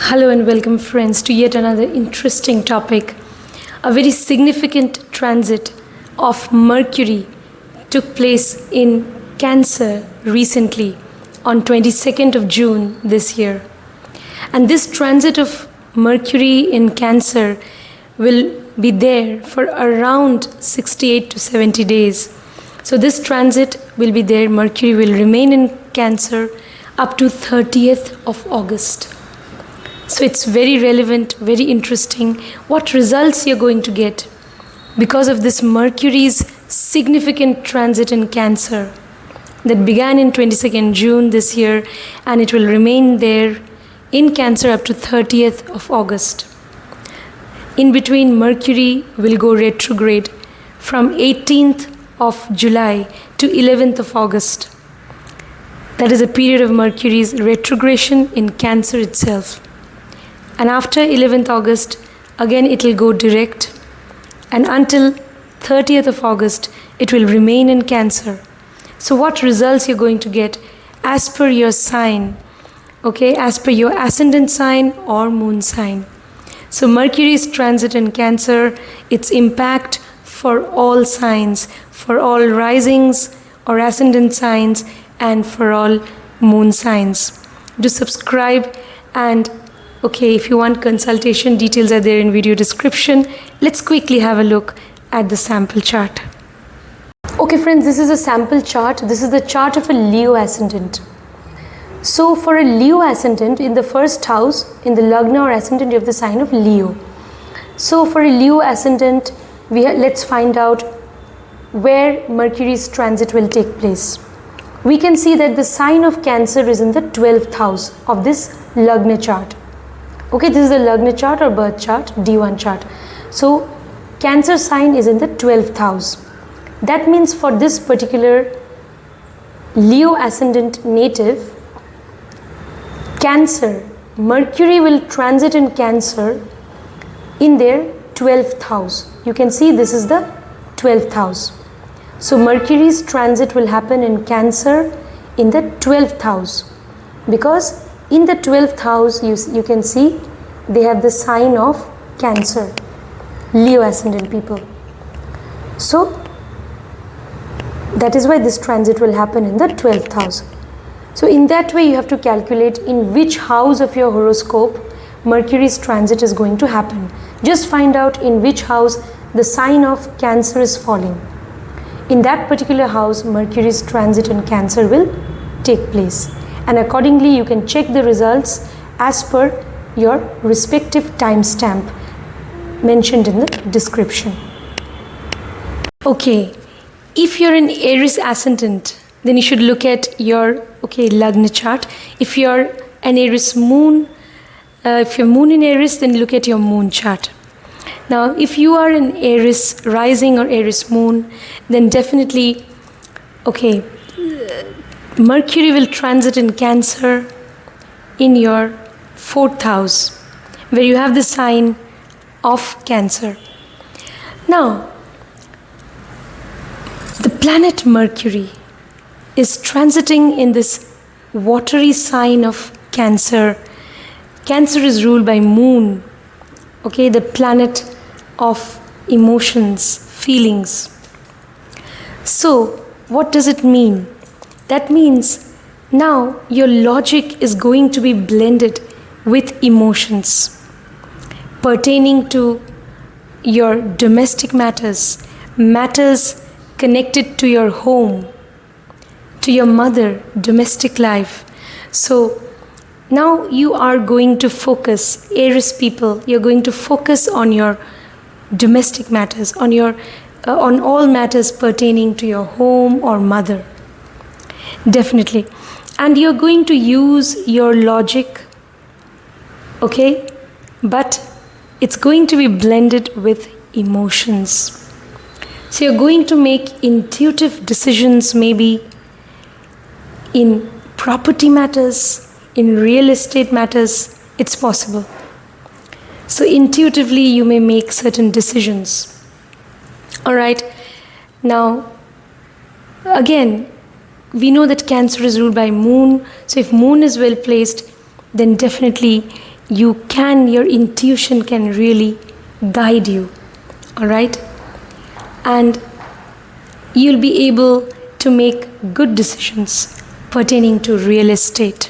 Hello and welcome friends to yet another interesting topic. A very significant transit of Mercury took place in Cancer recently on 22nd of June this year. And this transit of Mercury in Cancer will be there for around 68 to 70 days. So this transit will be there. Mercury will remain in Cancer up to 30th of August. So it's very relevant, very interesting what results you're going to get because of this Mercury's significant transit in Cancer that began in 22nd June this year, and it will remain there in Cancer up to 30th of August. In between, Mercury will go retrograde from 18th of July to 11th of August. That is a period of Mercury's retrogression in Cancer itself. And after 11th August, again it will go direct, and until 30th of August, it will remain in Cancer. So what results you're going to get as per your sign, okay, as per your ascendant sign or moon sign. So Mercury's transit in Cancer, its impact for all signs, for all risings or ascendant signs, and for all moon signs. Do subscribe, and okay, if you want consultation, details are there in video description. Let's quickly have a look at the sample chart. Okay friends, this is a sample chart. This is the chart of a Leo ascendant. So for a Leo ascendant, in the first house, in the Lagna or ascendant, you have the sign of Leo. So for a Leo ascendant, let's find out where Mercury's transit will take place. We can see that the sign of Cancer is in the 12th house of this Lagna chart. Okay, this is the Lagna chart or birth chart, D1 chart. So Cancer sign is in the 12th house. That means for this particular Leo ascendant native, Cancer, Mercury will transit in Cancer in their 12th house. You can see this is the 12th house. So Mercury's transit will happen in Cancer in the 12th house, because in the 12th house, you can see they have the sign of Cancer, Leo ascendant people. So that is why this transit will happen in the 12th house. So in that way, you have to calculate in which house of your horoscope Mercury's transit is going to happen. Just find out in which house the sign of Cancer is falling. In that particular house, Mercury's transit in Cancer will take place. And accordingly, you can check the results as per your respective timestamp mentioned in the description. Okay, if you're an Aries ascendant, then you should look at your Lagna chart. If you're an Aries moon, if your moon in Aries, then look at your moon chart. Now, if you are an Aries rising or Aries moon, then definitely, Mercury will transit in Cancer in your 4th house, where you have the sign of Cancer. Now, the planet Mercury is transiting in this watery sign of Cancer. Cancer is ruled by Moon, the planet of emotions, feelings. So, what does it mean? That means now your logic is going to be blended with emotions pertaining to your domestic matters, matters connected to your home, to your mother, domestic life. So now you are going to focus, Aries people, you're going to focus on your domestic matters, on all matters pertaining to your home or mother. Definitely. And you're going to use your logic, but it's going to be blended with emotions. So you're going to make intuitive decisions, maybe in property matters, in real estate matters. It's possible. So intuitively you may make certain decisions. All right. Now, again, we know that Cancer is ruled by Moon. So if Moon is well placed, then definitely your intuition can really guide you. All right? And you'll be able to make good decisions pertaining to real estate,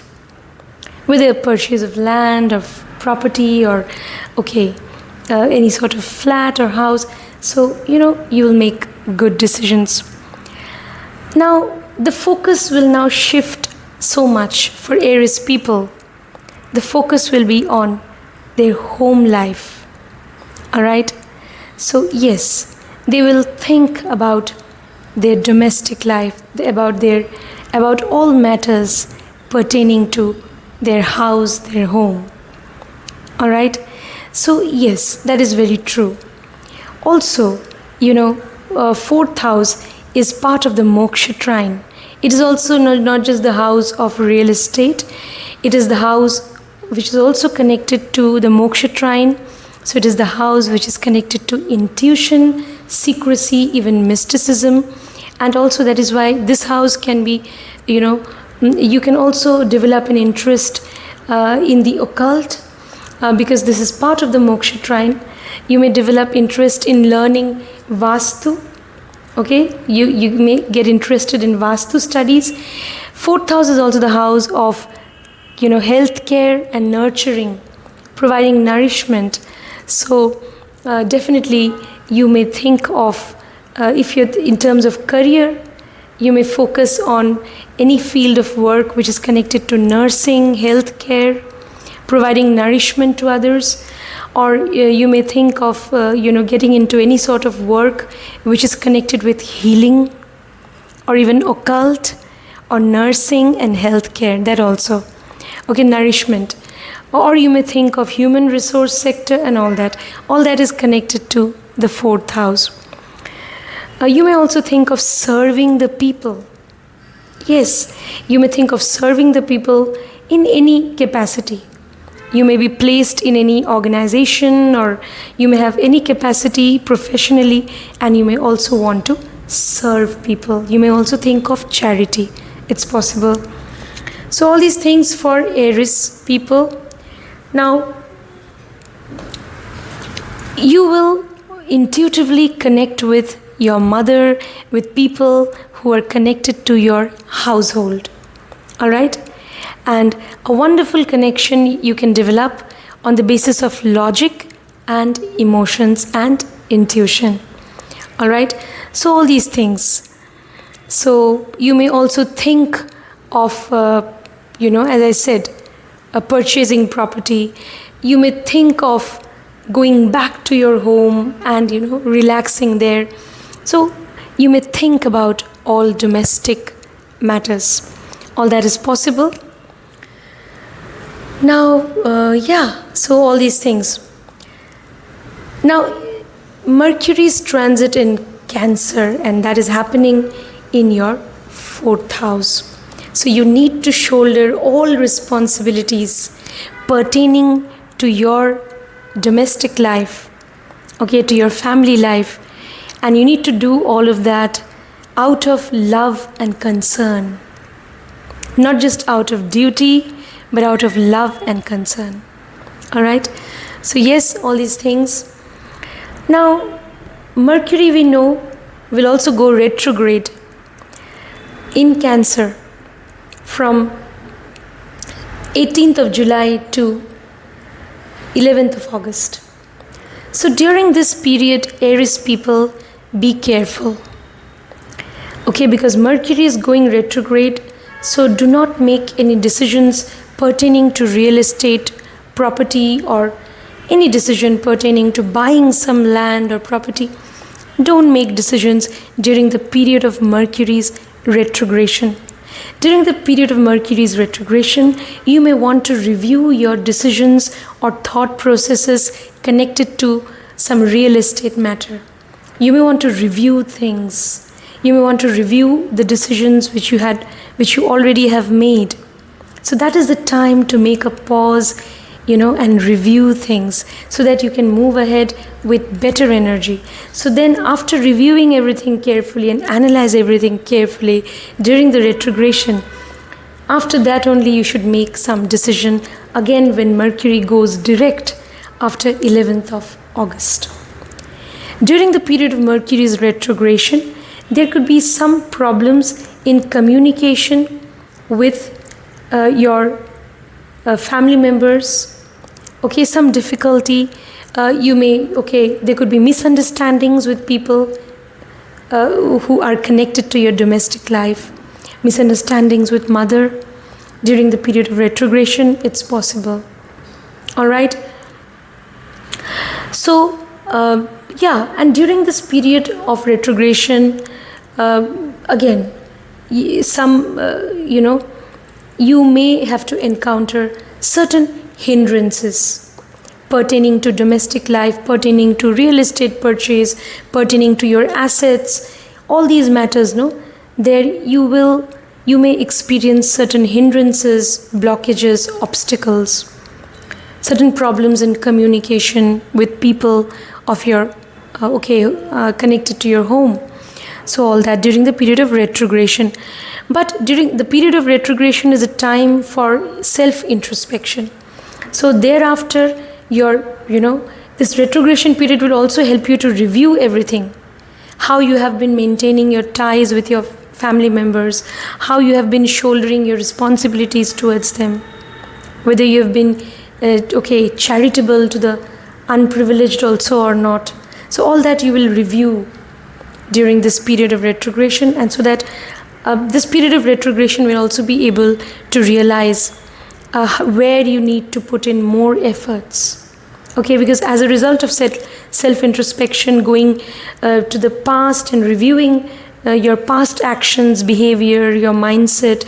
whether a purchase of land or property or any sort of flat or house. So you will make good decisions. Now the focus will now shift so much for Aries people. The focus will be on their home life. All right? So yes, they will think about their domestic life, about all matters pertaining to their house, their home. All right? So yes, that is very true. Also, fourth house is part of the moksha trine. It is also not just the house of real estate. It is the house which is also connected to the moksha trine. So it is the house which is connected to intuition, secrecy, even mysticism. And also that is why this house can be, you can also develop an interest in the occult, because this is part of the moksha trine. You may develop interest in learning Vastu. Okay, you may get interested in Vastu studies. Fourth house is also the house of, healthcare and nurturing, providing nourishment. So definitely you may think of, if you're in terms of career, you may focus on any field of work which is connected to nursing, healthcare, providing nourishment to others. Or you may think of, getting into any sort of work which is connected with healing, or even occult, or nursing and healthcare, that also. Okay, nourishment. Or you may think of human resource sector and all that. All that is connected to the fourth house. You may also think of serving the people. Yes, you may think of serving the people in any capacity. You may be placed in any organization, or you may have any capacity professionally, and you may also want to serve people. You may also think of charity. It's possible. So all these things for Aries people. Now, you will intuitively connect with your mother, with people who are connected to your household. All right? And a wonderful connection you can develop on the basis of logic and emotions and intuition. All right? So all these things. So you may also think of, as I said, purchasing property. You may think of going back to your home and, relaxing there. So you may think about all domestic matters. All that is possible. Now, so all these things. Now, Mercury's transit in Cancer, and that is happening in your fourth house. So you need to shoulder all responsibilities pertaining to your domestic life, okay, to your family life. And you need to do all of that out of love and concern. Not just out of duty, but out of love and concern. All right? So yes, all these things. Now, Mercury, we know, will also go retrograde in Cancer from 18th of July to 11th of August. So during this period, Aries people, be careful. Okay, because Mercury is going retrograde, so do not make any decisions pertaining to real estate, property, or any decision pertaining to buying some land or property. Don't make decisions during the period of Mercury's retrogression. During the period of Mercury's retrogression, you may want to review your decisions or thought processes connected to some real estate matter. You may want to review things. You may want to review the decisions which you already have made. So that is the time to make a pause, and review things so that you can move ahead with better energy. So then after reviewing everything carefully and analyze everything carefully during the retrogression, After that only you should make some decision again when Mercury goes direct after 11th of August. During the period of Mercury's retrogression, there could be some problems in communication with your family members. Okay, some difficulty. There could be misunderstandings with people who are connected to your domestic life. Misunderstandings with mother during the period of retrogression, it's possible. All right. So, and during this period of retrogression, again, you may have to encounter certain hindrances pertaining to domestic life, pertaining to real estate purchase, pertaining to your assets, all these matters, there you may experience certain hindrances, blockages, obstacles, certain problems in communication with people of your connected to your home. So all that during the period of retrogression. But during the period of retrogression is a time for self-introspection. So thereafter, this retrogression period will also help you to review everything. How you have been maintaining your ties with your family members, how you have been shouldering your responsibilities towards them, whether you have been charitable to the unprivileged also or not. So all that you will review during this period of retrogression, and so that this period of retrogression will also be able to realize where you need to put in more efforts. Okay, because as a result of self-introspection, going to the past and reviewing your past actions, behavior, your mindset,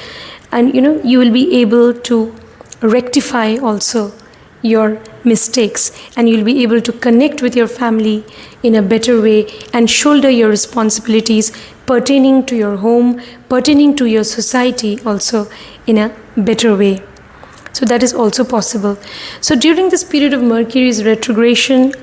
and you will be able to rectify also your mistakes, and you'll be able to connect with your family in a better way and shoulder your responsibilities pertaining to your home, pertaining to your society also in a better way. So that is also possible. So during this period of Mercury's retrogression,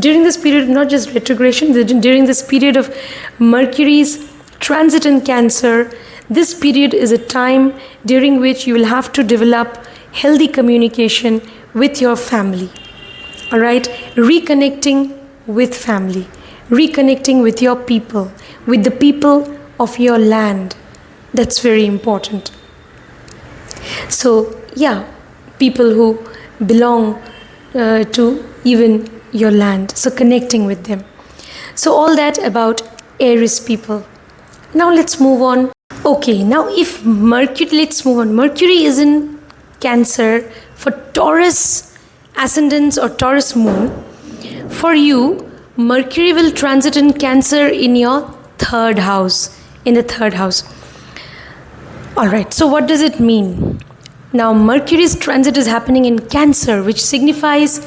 during this period, not just retrogression, during this period of Mercury's transit in Cancer, this period is a time during which you will have to develop healthy communication with your family. All right? Reconnecting with family, reconnecting with your people, with the people of your land. That's very important. So, people who belong to even your land. So, connecting with them. So, all that about Aries people. Now, let's move on. Okay, now let's move on. Mercury is in Cancer for Taurus ascendants or Taurus moon. For you, Mercury will transit in Cancer in your third house. In the third house. Alright, so what does it mean? Now, Mercury's transit is happening in Cancer, which signifies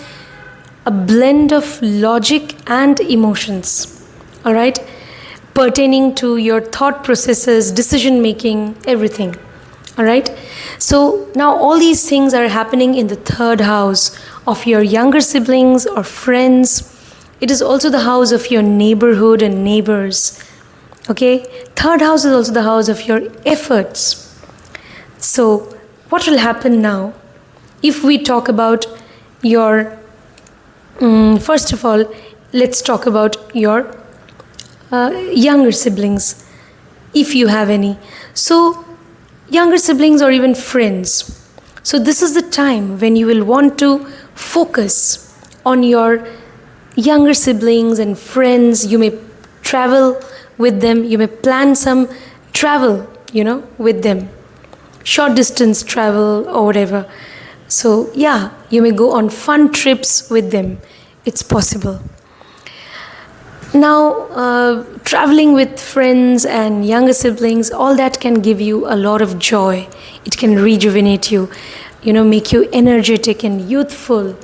a blend of logic and emotions. Alright, pertaining to your thought processes, decision making, everything. Alright, so now all these things are happening in the third house of your younger siblings or friends. It is also the house of your neighborhood and neighbors. Okay, third house is also the house of your efforts. So what will happen now if we talk about your, first of all, let's talk about your younger siblings, if you have any. So younger siblings or even friends. So this is the time when you will want to focus on your younger siblings and friends. You may travel with them. You may plan some travel, with them. Short distance travel or whatever. So you may go on fun trips with them. It's possible. Now, traveling with friends and younger siblings, all that can give you a lot of joy. It can rejuvenate you, make you energetic and youthful.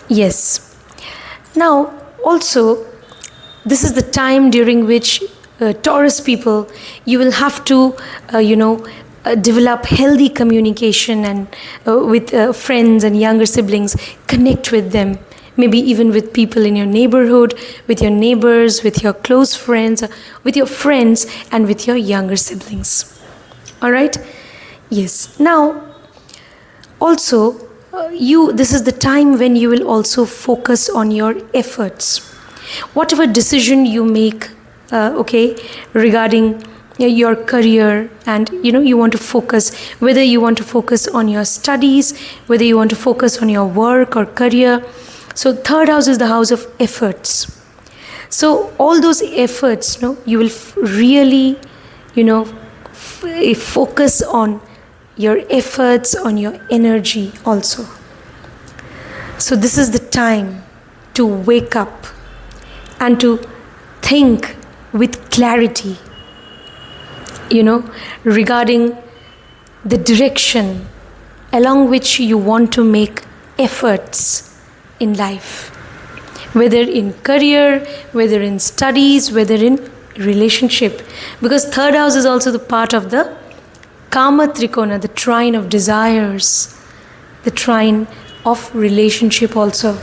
Yes. Now, also, this is the time during which Taurus people, you will have to, develop healthy communication and with friends and younger siblings, connect with them. Maybe even with people in your neighborhood, with your neighbors, with your close friends, with your friends and with your younger siblings. All right? Yes. Now, also, this is the time when you will also focus on your efforts. Whatever decision you make, regarding your career, and you want to focus, whether you want to focus on your studies, whether you want to focus on your work or career. So third house is the house of efforts. So all those efforts, you will really, focus on your efforts, on your energy also. So this is the time to wake up and to think with clarity, regarding the direction along which you want to make efforts in life, whether in career, whether in studies, whether in relationship. Because third house is also the part of the Kama Trikona, the trine of desires, the trine of relationship also.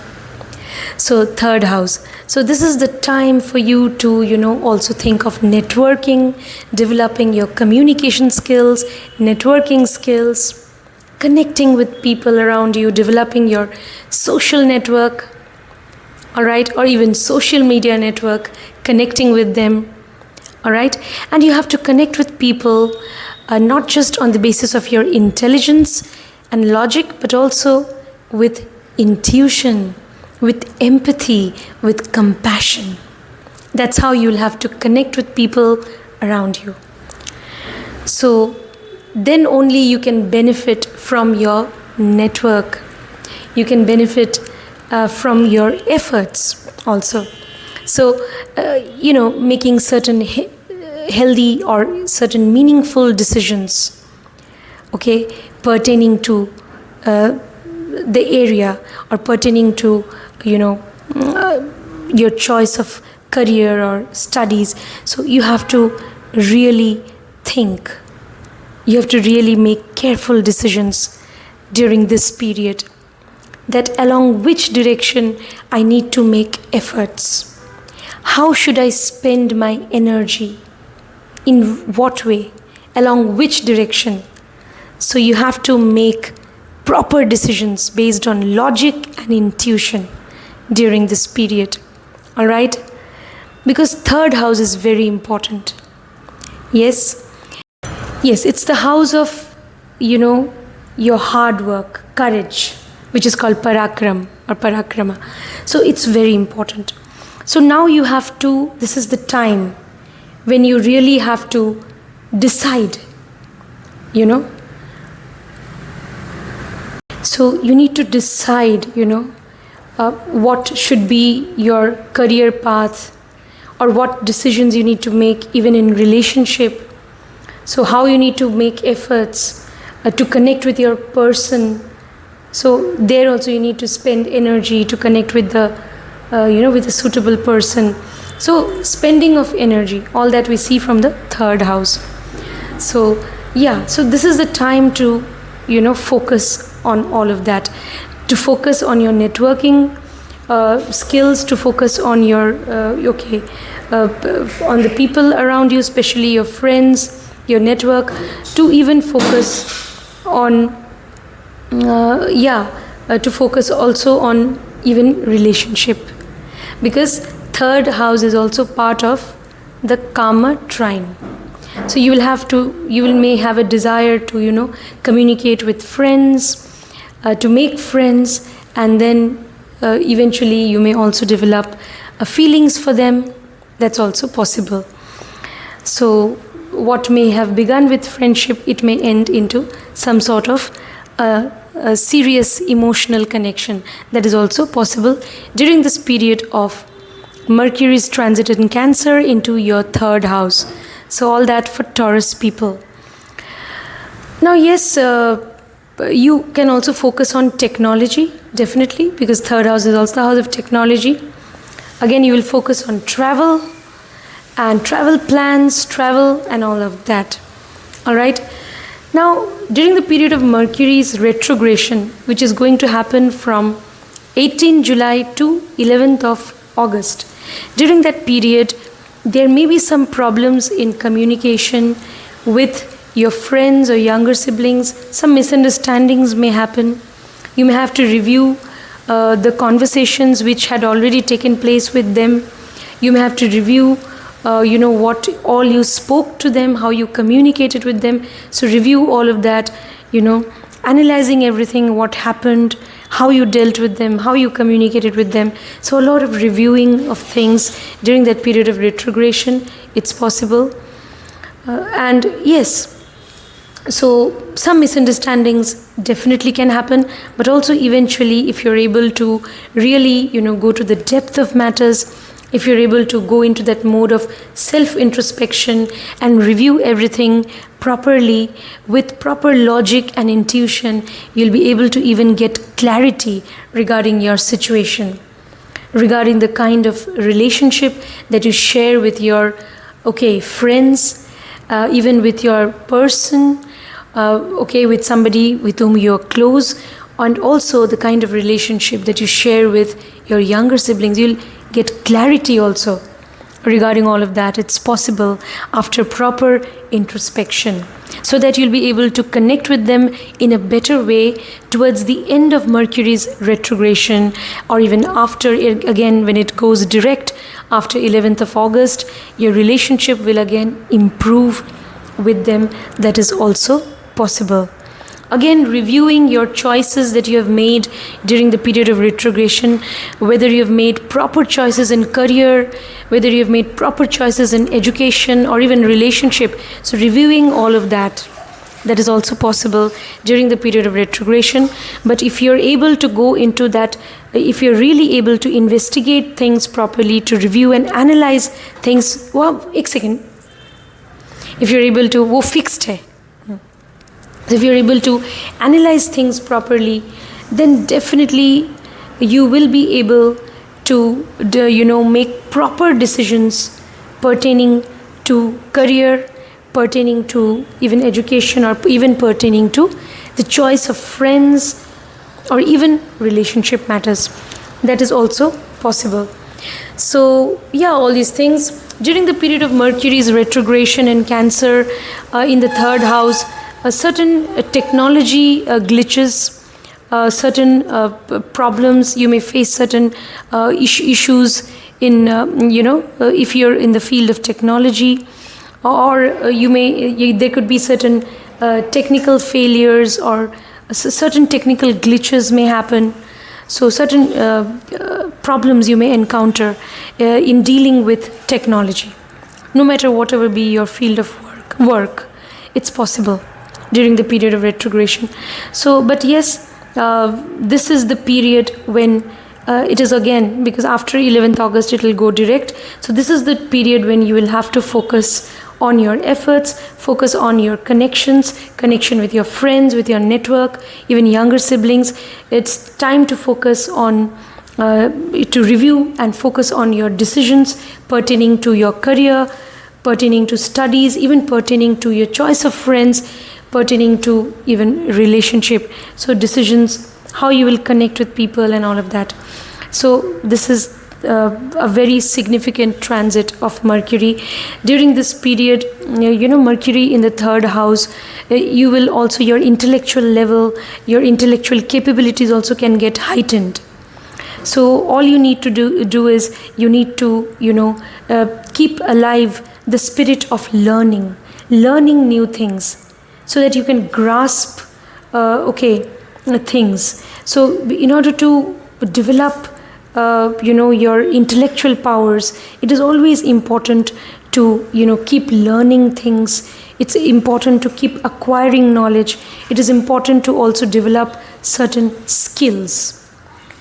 So third house. So this is the time for you to, also think of networking, developing your communication skills, networking skills, connecting with people around you, developing your social network, all right, or even social media network, connecting with them, all right. And you have to connect with people not just on the basis of your intelligence and logic, but also with intuition, with empathy, with compassion. That's how you'll have to connect with people around you. So then only you can benefit from your network. You can benefit from your efforts also. So, making certain healthy or certain meaningful decisions, pertaining to the area, or pertaining to, your choice of career or studies. So you have to really think. You have to really make careful decisions during this period, that along which direction I need to make efforts. How should I spend my energy? In what way? Along which direction? So you have to make proper decisions based on logic and intuition during this period. All right? Because third house is very important. Yes, it's the house of, your hard work, courage, which is called parakram or parakrama. So it's very important. So now you have to, this is the time when you really have to decide, So you need to decide, what should be your career path, or what decisions you need to make even in relationship. So how you need to make efforts to connect with your person. So there also you need to spend energy to connect with the, with a suitable person. So spending of energy, all that we see from the third house. So so this is the time to, focus on all of that, to focus on your networking skills, to focus on your, on the people around you, especially your friends, your network, to even focus on, to focus also on even relationship. Because third house is also part of the Kama trine. So you may have a desire to, communicate with friends, to make friends, and then eventually you may also develop feelings for them. That's also possible. So what may have begun with friendship, it may end into some sort of a serious emotional connection. That is also possible during this period of Mercury's transit in Cancer into your third house. So all that for Taurus people. Now yes, you can also focus on technology, definitely, because third house is also the house of technology. Again, you will focus on travel and travel plans, travel and all of that. All right. Now, during the period of Mercury's retrogression, which is going to happen from 18 July to 11th of August, during that period, there may be some problems in communication with your friends or younger siblings, some misunderstandings may happen. You may have to review the conversations which had already taken place with them. You may have to review what all you spoke to them, how you communicated with them. So review all of that, analyzing everything, what happened, how you dealt with them, how you communicated with them. So a lot of reviewing of things during that period of retrogression, it's possible. And yes, so some misunderstandings definitely can happen, but also eventually if you're able to really, go to the depth of matters, if you're able to go into that mode of self-introspection and review everything properly with proper logic and intuition, you'll be able to even get clarity regarding your situation, regarding the kind of relationship that you share with your friends, even with your person, with somebody with whom you're close, and also the kind of relationship that you share with your younger siblings. You'll get clarity also regarding all of that. It's possible after proper introspection, so that you'll be able to connect with them in a better way towards the end of Mercury's retrogression, or even after, again, when it goes direct after 11th of August, your relationship will again improve with them. That is also possible. Again, reviewing your choices that you have made during the period of retrogression, whether you have made proper choices in career, whether you have made proper choices in education or even relationship. So reviewing all of that, that is also possible during the period of retrogression. But if you're able to go into that, if you're really able to investigate things properly, to review and analyze things, if you're able to, if you're able to analyze things properly, then definitely you will be able to, make proper decisions pertaining to career, pertaining to even education, or even pertaining to the choice of friends, or even relationship matters. That is also possible. So all these things during the period of Mercury's retrogression in Cancer, in the 3rd house, certain technology glitches, certain problems. You may face certain issues in, if you're in the field of technology, or there could be certain technical failures, or certain technical glitches may happen. So certain problems you may encounter in dealing with technology. No matter whatever be your field of work, it's possible during the period of retrogression. So, but yes, this is the period when it is again, because after 11th August it will go direct. So this is the period when you will have to focus on your efforts, focus on your connection with your friends, with your network, even younger siblings. It's time to focus on, to review and focus on your decisions pertaining to your career, pertaining to studies, even pertaining to your choice of friends, pertaining to even relationship. So decisions, how you will connect with people and all of that. So this is a very significant transit of Mercury. During this period, Mercury in the 3rd house, you will also, your intellectual level, your intellectual capabilities also can get heightened. So all you need to do is, you need to, keep alive the spirit of learning new things, so that you can grasp, things. So in order to develop, your intellectual powers, it is always important to, keep learning things. It's important to keep acquiring knowledge. It is important to also develop certain skills.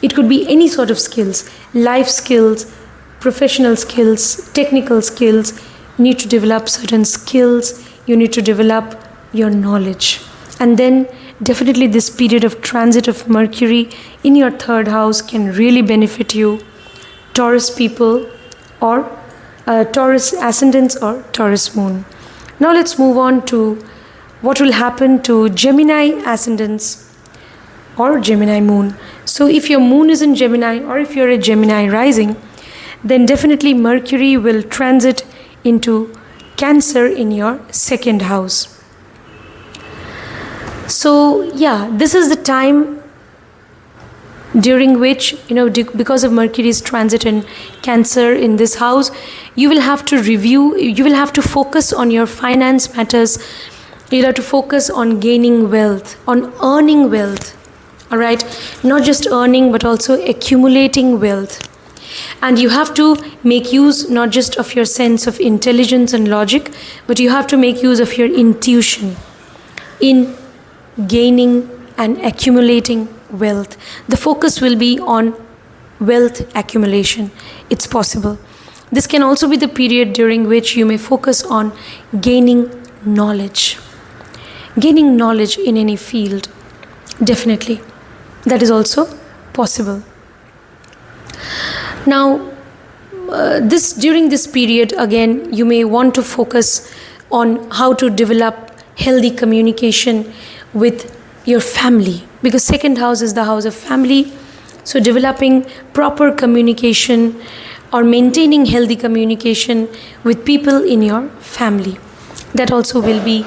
It could be any sort of skills, life skills, professional skills, technical skills. You need to develop certain skills. You need to develop your knowledge. And then definitely this period of transit of Mercury in your 3rd house can really benefit you, Taurus people, or Taurus ascendants or Taurus moon. Now let's move on to what will happen to Gemini ascendants or Gemini moon. So if your moon is in Gemini, or if you're a Gemini rising, then definitely Mercury will transit into Cancer in your 2nd house. So yeah, this is the time during which, because of Mercury's transit in Cancer in this house, you will have to review, you will have to focus on your finance matters. You'll have to focus on gaining wealth, on earning wealth. All right, not just earning, but also accumulating wealth. And you have to make use not just of your sense of intelligence and logic, but you have to make use of your intuition in gaining and accumulating wealth. The focus will be on wealth accumulation. It's possible. This can also be the period during which you may focus on gaining knowledge. Gaining knowledge in any field, definitely. That is also possible. Now, during this period, again, you may want to focus on how to develop healthy communication with your family, because second house is the house of family. So developing proper communication or maintaining healthy communication with people in your family, that also will be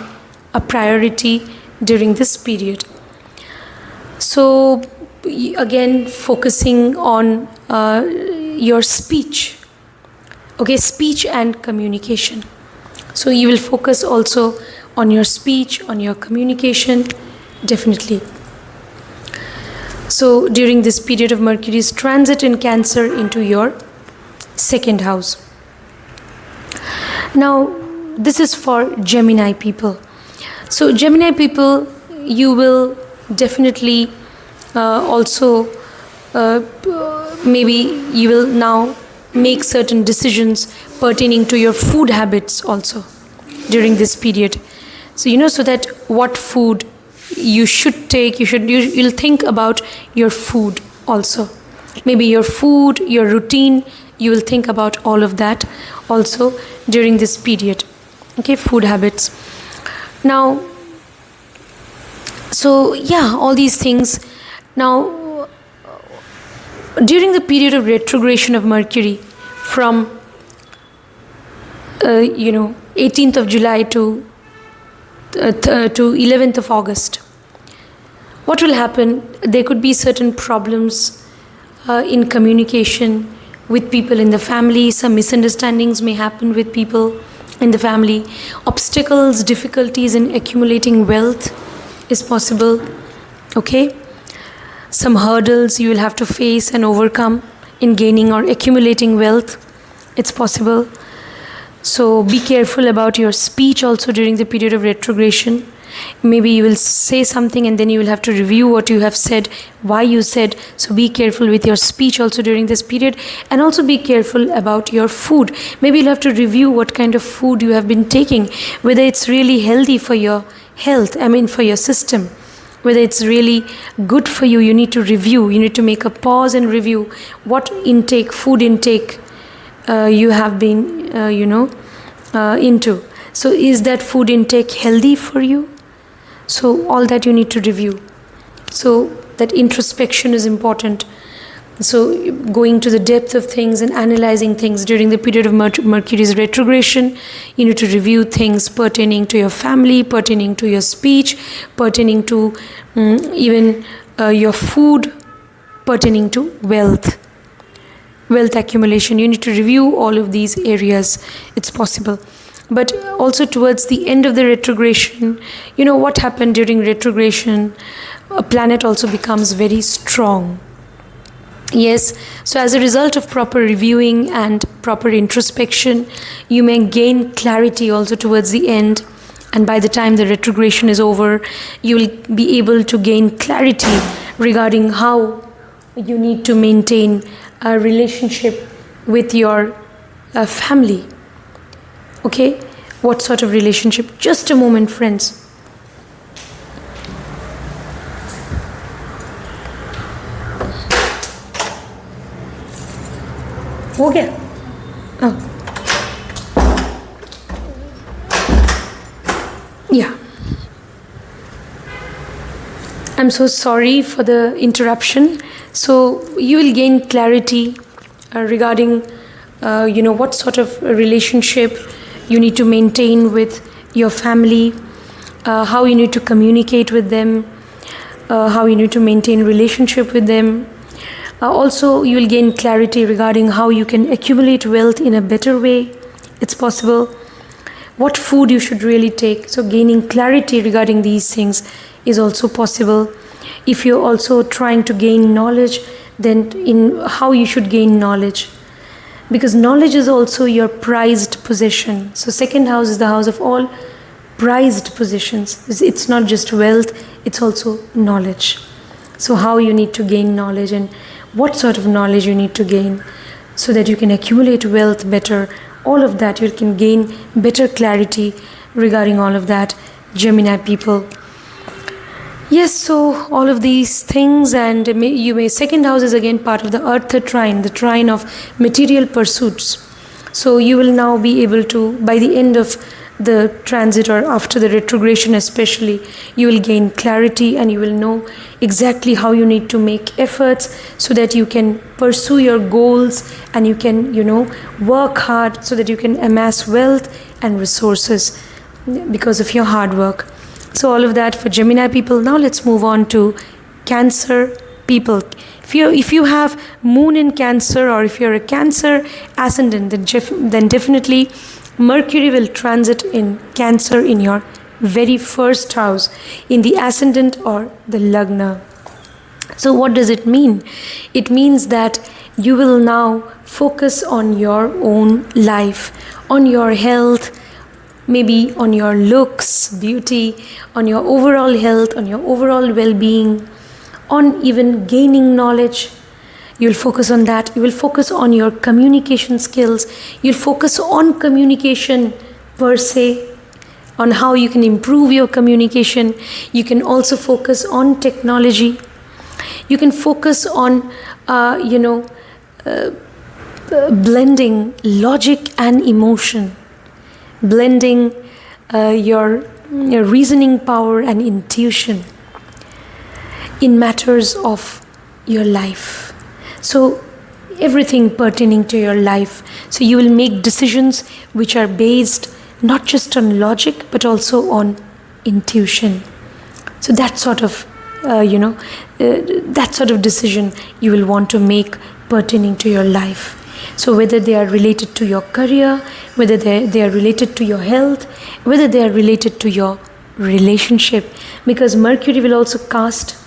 a priority during this period. So again, focusing on your speech, okay, speech and communication. So you will focus also on your speech, on your communication, definitely. So during this period of Mercury's transit in Cancer into your second house. Now, this is for Gemini people. So Gemini people, you will definitely also maybe you will now make certain decisions pertaining to your food habits also during this period. So so that what food you should take, you'll think about your food also. Maybe your food, your routine, you will think about all of that also during this period. Okay, food habits. Now, so yeah, all these things. Now, during the period of retrogression of Mercury from 18th of July to 11th of August, what will happen? There could be certain problems in communication with people in the family. Some misunderstandings may happen with people in the family. Obstacles, difficulties in accumulating wealth is possible. Okay? Some hurdles you will have to face and overcome in gaining or accumulating wealth. It's possible. So be careful about your speech also during the period of retrogression. Maybe you will say something and then you will have to review what you have said, why you said. So be careful with your speech also during this period. And also be careful about your food. Maybe you'll have to review what kind of food you have been taking, whether it's really healthy for your health, for your system, whether it's really good for you. You need to review. You need to make a pause and review what food intake you have been, into. So is that food intake healthy for you? So all that you need to review. So that introspection is important. So going to the depth of things and analyzing things during the period of Mercury's retrogression, you need to review things pertaining to your family, pertaining to your speech, pertaining to even your food, pertaining to wealth accumulation. You need to review all of these areas. It's possible. But also towards the end of the retrogression, what happened during retrogression, a planet also becomes very strong. Yes, so as a result of proper reviewing and proper introspection, you may gain clarity also towards the end. And by the time the retrogression is over, you will be able to gain clarity regarding how you need to maintain a relationship with your family. Okay, what sort of relationship? Just a moment, friends. हो गया? Oh. Yeah. I'm so sorry for the interruption. So you will gain clarity regarding, what sort of relationship you need to maintain with your family. how you need to communicate with them, how you need to maintain relationship with them. Also, you will gain clarity regarding how you can accumulate wealth in a better way. It's possible. What food you should really take. So gaining clarity regarding these things is also possible. If you're also trying to gain knowledge, then in how you should gain knowledge. Because knowledge is also your prized possession. So second house is the house of all prized possessions. It's not just wealth, it's also knowledge. So how you need to gain knowledge and what sort of knowledge you need to gain so that you can accumulate wealth better. All of that, you can gain better clarity regarding all of that, Gemini people. Yes, so all of these things, and second house is again part of the Earth trine, the trine of material pursuits. So you will now be able to, by the end of the transit or after the retrogression especially, you will gain clarity and you will know exactly how you need to make efforts so that you can pursue your goals and you can, work hard so that you can amass wealth and resources because of your hard work. So all of that for Gemini people. Now let's move on to Cancer people. If you have moon in Cancer, or if you're a Cancer ascendant, then definitely Mercury will transit in Cancer in your very first house, in the ascendant or the Lagna. So what does it mean? It means that you will now focus on your own life, on your health, maybe on your looks, beauty, on your overall health, on your overall well-being, on even gaining knowledge. You'll focus on that. You will focus on your communication skills. You'll focus on communication per se, on how you can improve your communication. You can also focus on technology. You can focus on, blending logic and emotion, blending your reasoning power and intuition in matters of your life. So everything pertaining to your life. So you will make decisions which are based not just on logic but also on intuition. So that sort of decision you will want to make pertaining to your life. So whether they are related to your career, whether they are related to your health, whether they are related to your relationship, because Mercury will also cast,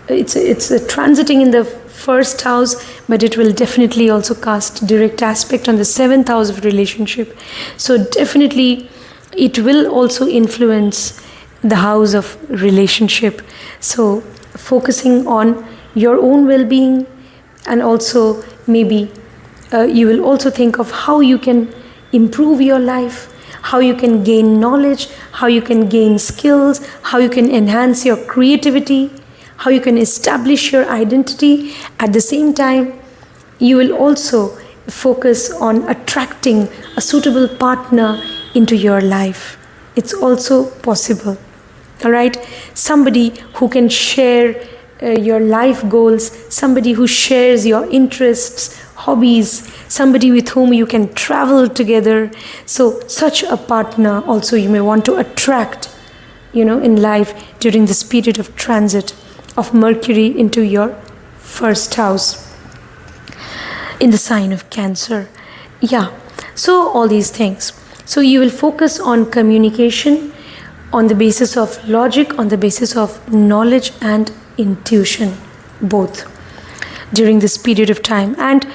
it's transiting in the first house, but it will definitely also cast direct aspect on the 7th house of relationship. So definitely it will also influence the house of relationship. So focusing on your own well-being, and also maybe you will also think of how you can improve your life, how you can gain knowledge, how you can gain skills, how you can enhance your creativity, how you can establish your identity. At the same time, you will also focus on attracting a suitable partner into your life. It's also possible. All right? Somebody who can share your life goals, somebody who shares your interests, hobbies, somebody with whom you can travel together. So such a partner also you may want to attract, in life during this period of transit of Mercury into your first house in the sign of Cancer. Yeah, so all these things. So you will focus on communication on the basis of logic, on the basis of knowledge and intuition, both during this period of time. And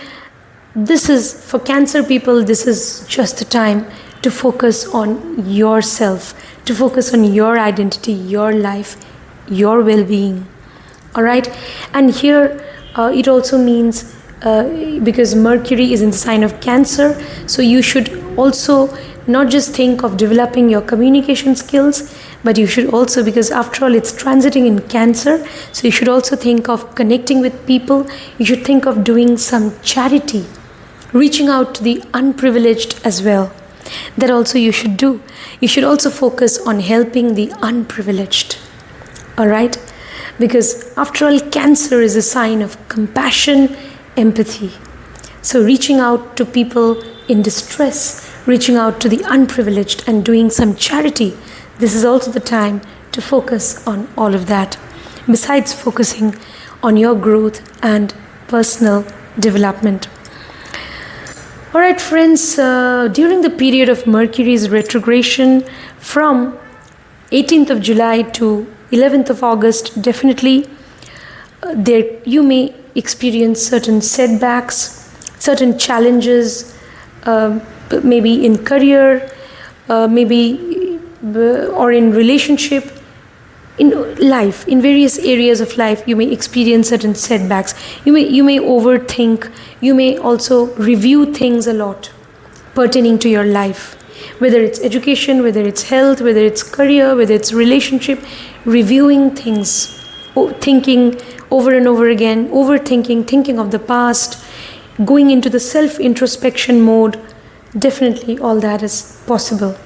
this is, for Cancer people, this is just the time to focus on yourself, to focus on your identity, your life, your well-being. All right? And here it also means, because Mercury is in the sign of Cancer, so you should also not just think of developing your communication skills, but you should also, because after all it's transiting in Cancer, so you should also think of connecting with people. You should think of doing some charity, reaching out to the unprivileged as well. That also you should do. You should also focus on helping the unprivileged. All right? Because after all, Cancer is a sign of compassion, empathy. So reaching out to people in distress, reaching out to the unprivileged and doing some charity, this is also the time to focus on all of that, besides focusing on your growth and personal development. Alright friends, during the period of Mercury's retrogression from 18th of July to 11th of August, definitely there you may experience certain setbacks, certain challenges, maybe in career, maybe or in relationship, in life, in various areas of life. You may experience certain setbacks. You may overthink. You may also review things a lot pertaining to your life, whether it's education, whether it's health, whether it's career, whether it's relationship. Reviewing things, thinking over and over again, overthinking, thinking of the past, going into the self-introspection mode. Definitely all that is possible,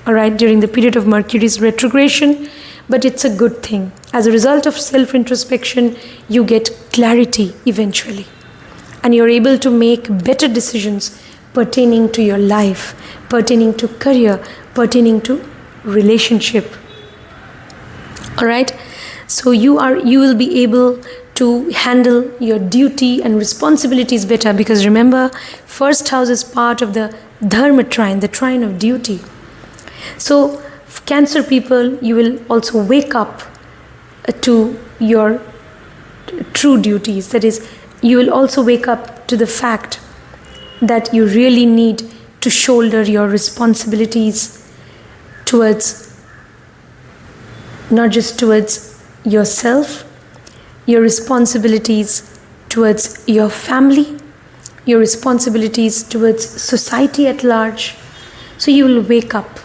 all right, during the period of Mercury's retrogression. But it's a good thing. As a result of self-introspection, you get clarity eventually, and you're able to make better decisions pertaining to your life, pertaining to career, pertaining to relationship. All right, so you will be able to handle your duty and responsibilities better, because remember, first house is part of the Dharma trine, the trine of duty. So Cancer people, you will also wake up to your true duties. That is, you will also wake up to the fact that you really need to shoulder your responsibilities towards, not just towards yourself, your responsibilities towards your family, your responsibilities towards society at large. So you will wake up,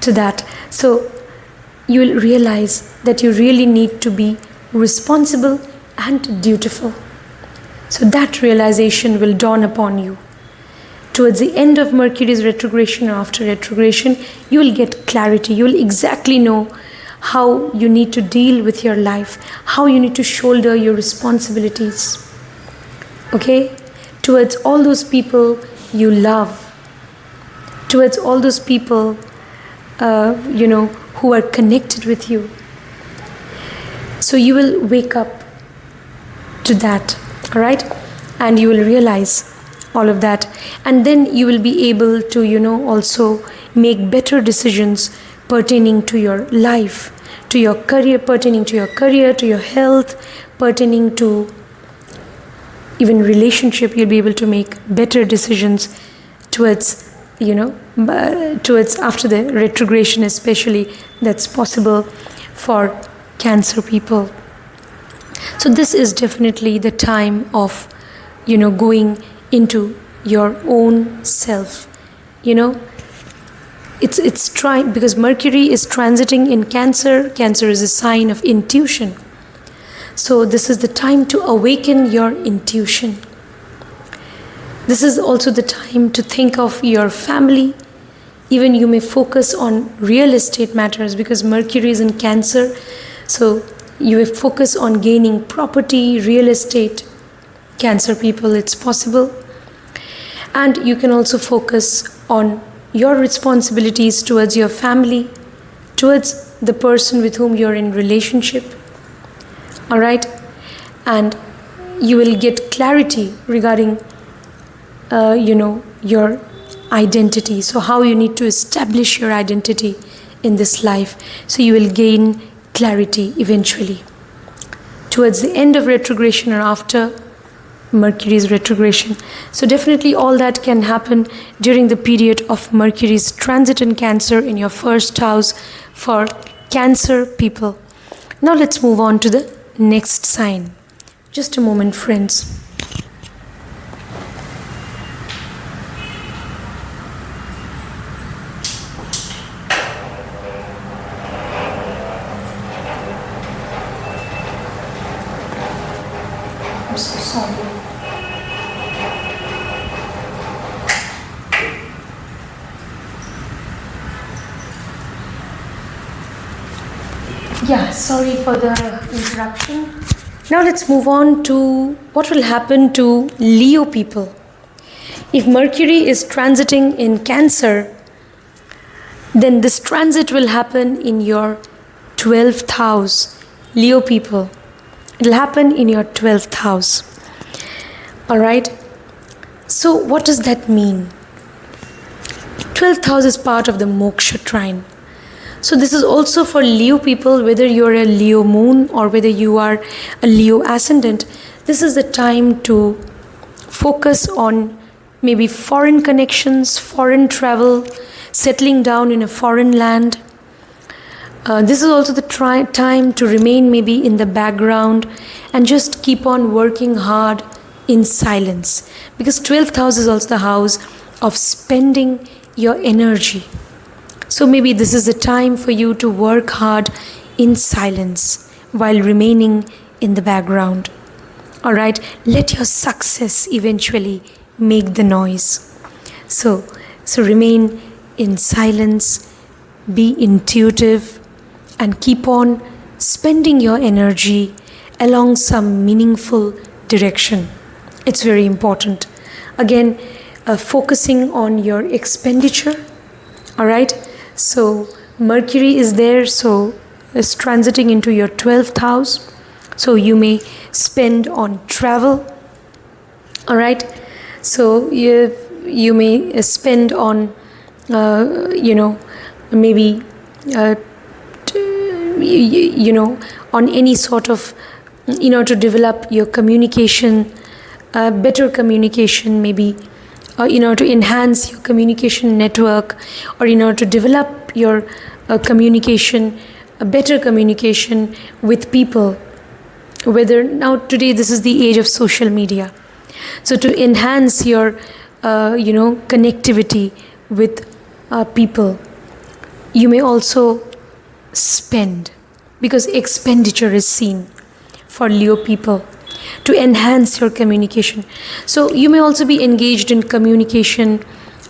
to that. So you will realize that you really need to be responsible and dutiful. So that realization will dawn upon you. Towards the end of Mercury's retrogression or after retrogression, you will get clarity. You will exactly know how you need to deal with your life, how you need to shoulder your responsibilities. Okay? Towards all those people you love, towards all those people, who are connected with you. So you will wake up to that, all right? And you will realize all of that. And then you will be able to, also make better decisions pertaining to your life, to your career, pertaining to your career, to your health, pertaining to even relationship. You'll be able to make better decisions towards after the retrogression, especially. That's possible for Cancer people. So this is definitely the time of going into your own self. It's trying, because Mercury is transiting in Cancer. Cancer is a sign of intuition. So this is the time to awaken your intuition. This is also the time to think of your family. Even you may focus on real estate matters, because Mercury is in Cancer. So you may focus on gaining property, real estate. Cancer people, it's possible. And you can also focus on your responsibilities towards your family, towards the person with whom you're in relationship. All right? And you will get clarity regarding your identity. So how you need to establish your identity in this life. So you will gain clarity eventually. Towards the end of retrogression or after Mercury's retrogression. So definitely all that can happen during the period of Mercury's transit in Cancer in your first house for Cancer people. Now let's move on to the next sign. Just a moment, friends. I'm so sorry. Yeah, sorry for the interruption. Now let's move on to what will happen to Leo people. If Mercury is transiting in Cancer, Then this transit will happen in your 12th house, Leo people. It will happen in your 12th house. Alright? So what does that mean? 12th house is part of the Moksha trine. So this is also for Leo people, whether you're a Leo moon or whether you are a Leo ascendant. This is the time to focus on maybe foreign connections, foreign travel, settling down in a foreign land. This is also the time to remain maybe in the background and just keep on working hard in silence. Because 12th house is also the house of spending your energy. So maybe this is the time for you to work hard in silence while remaining in the background. Alright, let your success eventually make the noise. So remain in silence, be intuitive, and keep on spending your energy along some meaningful direction. It's very important. Again, focusing on your expenditure. Alright, so Mercury is there, so it's transiting into your 12th house. So you may spend on travel. Alright, so you may spend on maybe on any sort of, to develop your communication, better communication, maybe, to enhance your communication network, or, to develop your communication, better communication with people. Whether now today this is the age of social media. So to enhance your, connectivity with people, you may also spend, because expenditure is seen for Leo people, to enhance your communication. So you may also be engaged in communication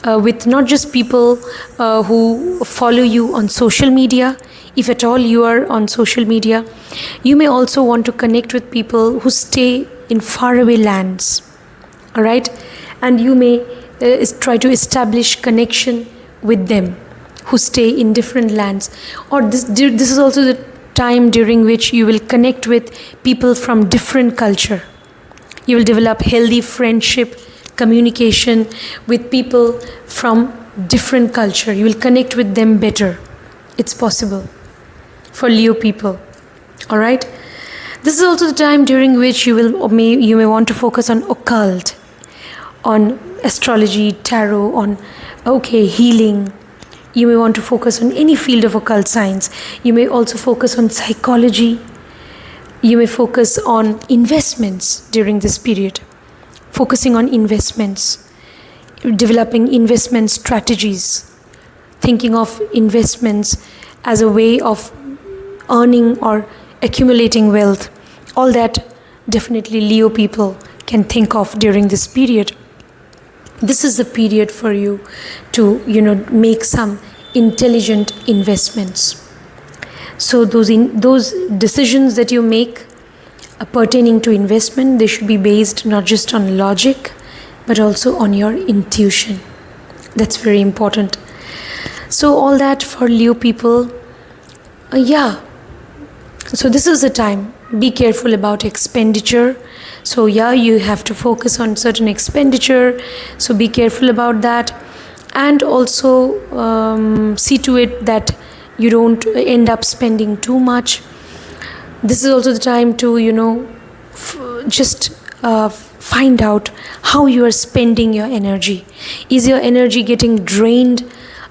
with not just people who follow you on social media. If at all you are on social media, you may also want to connect with people who stay in faraway lands. Alright? And you may try to establish connection with them who stay in different lands. Or this is also the time during which you will connect with people from different culture. You will develop healthy friendship, communication with people from different culture. You will connect with them better. It's possible for Leo people. Alright? This is also the time during which you may want to focus on occult, on astrology, tarot, on healing. You may want to focus on any field of occult science. You may also focus on psychology. You may focus on investments during this period. Focusing on investments, developing investment strategies, thinking of investments as a way of earning or accumulating wealth. All that definitely Leo people can think of during this period. This is the period for you to, make some intelligent investments. So those decisions that you make pertaining to investment, they should be based not just on logic, but also on your intuition. That's very important. So all that for Leo people. So this is the time. Be careful about expenditure. So you have to focus on certain expenditure. So be careful about that. And also see to it that you don't end up spending too much. This is also the time to, find out how you are spending your energy. Is your energy getting drained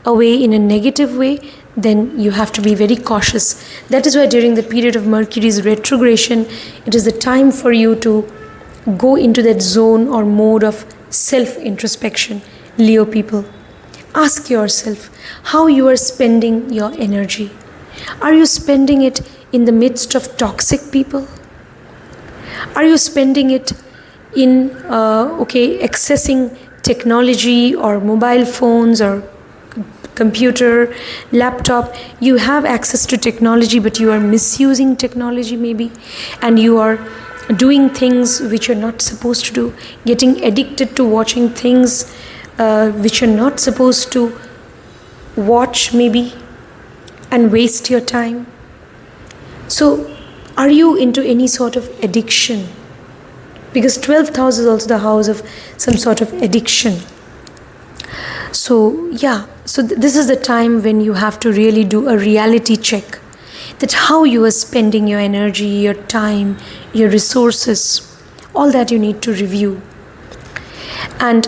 away in a negative way? Then you have to be very cautious. That is why during the period of Mercury's retrogression, it is the time for you to go into that zone or mode of self-introspection, Leo people. Ask yourself how you are spending your energy. Are you spending it in the midst of toxic people? Are you spending it in accessing technology or mobile phones or computer, laptop? You have access to technology, but you are misusing technology maybe, and you are doing things which you're not supposed to do, getting addicted to watching things which you're not supposed to, watch maybe and waste your time. So are you into any sort of addiction? Because 12th house is also the house of some sort of addiction. So this is the time when you have to really do a reality check, that how you are spending your energy, your time, your resources, all that you need to review. And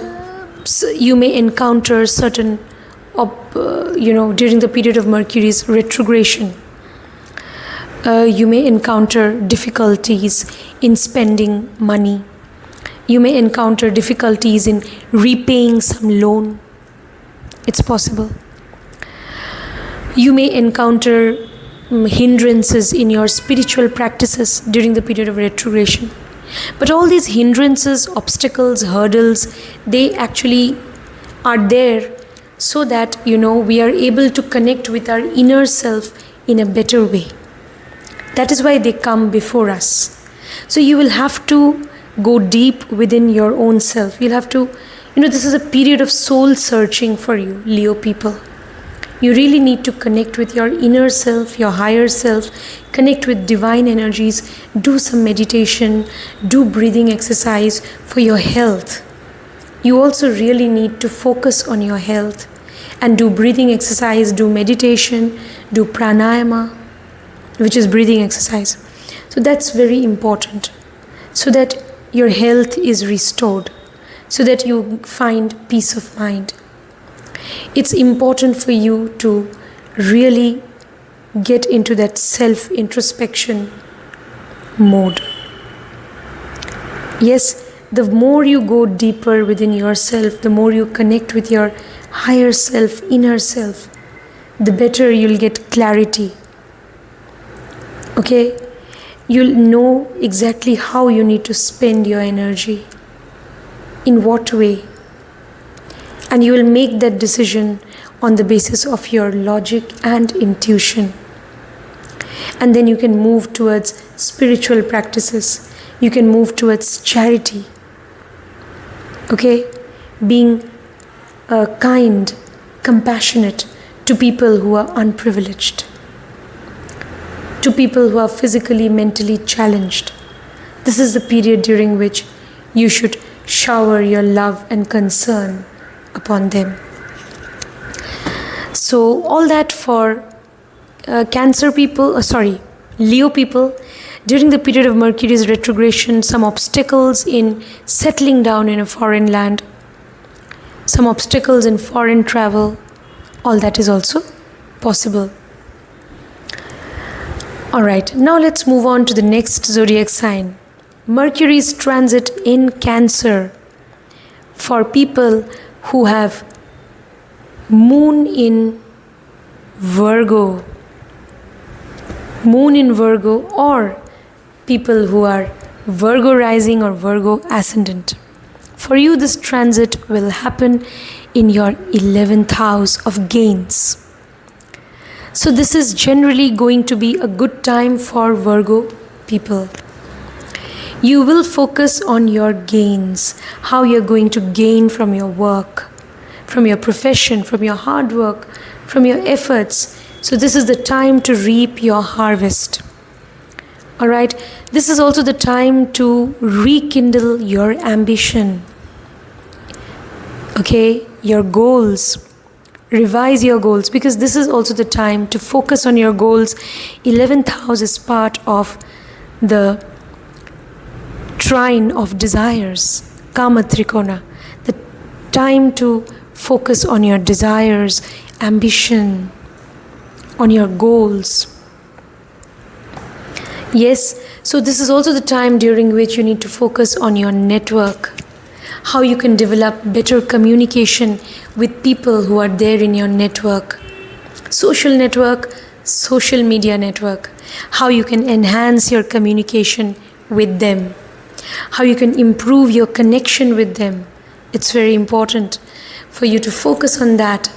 so you may encounter certain, during the period of Mercury's retrogression, you may encounter difficulties in spending money. You may encounter difficulties in repaying some loan. It's possible. You may encounter hindrances in your spiritual practices during the period of retrogression. But all these hindrances, obstacles, hurdles, they actually are there so that, we are able to connect with our inner self in a better way. That is why they come before us. So you will have to go deep within your own self. You'll have to, this is a period of soul searching for you, Leo people. You really need to connect with your inner self, your higher self, connect with divine energies, do some meditation, do breathing exercise for your health. You also really need to focus on your health and do breathing exercise, do meditation, do pranayama, which is breathing exercise. So that's very important, so that your health is restored, so that you find peace of mind. It's important for you to really get into that self-introspection mode. Yes, the more you go deeper within yourself, the more you connect with your higher self, inner self, the better you'll get clarity. Okay? You'll know exactly how you need to spend your energy, in what way. And you will make that decision on the basis of your logic and intuition. And then you can move towards spiritual practices. You can move towards charity. Okay? Being kind, compassionate to people who are unprivileged, to people who are physically, mentally challenged. This is the period during which you should shower your love and concern upon them. So all that for Leo people, during the period of Mercury's retrogression, some obstacles in settling down in a foreign land, some obstacles in foreign travel, all that is also possible. Alright, now let's move on to the next zodiac sign. Mercury's transit in Cancer for people who have moon in Virgo, or people who are Virgo rising or Virgo ascendant. For you, this transit will happen in your 11th house of gains. So this is generally going to be a good time for Virgo people. You will focus on your gains, how you're going to gain from your work, from your profession, from your hard work, from your efforts. So this is the time to reap your harvest. Alright, this is also the time to rekindle your ambition. Okay, your goals. Revise your goals, because this is also the time to focus on your goals. 11th house is part of the trine of desires, Kama Trikona. The time to focus on your desires, ambition, on your goals. Yes, so this is also the time during which you need to focus on your network, how you can develop better communication with people who are there in your network, social media network, how you can enhance your communication with them, how you can improve your connection with them. It's very important for you to focus on that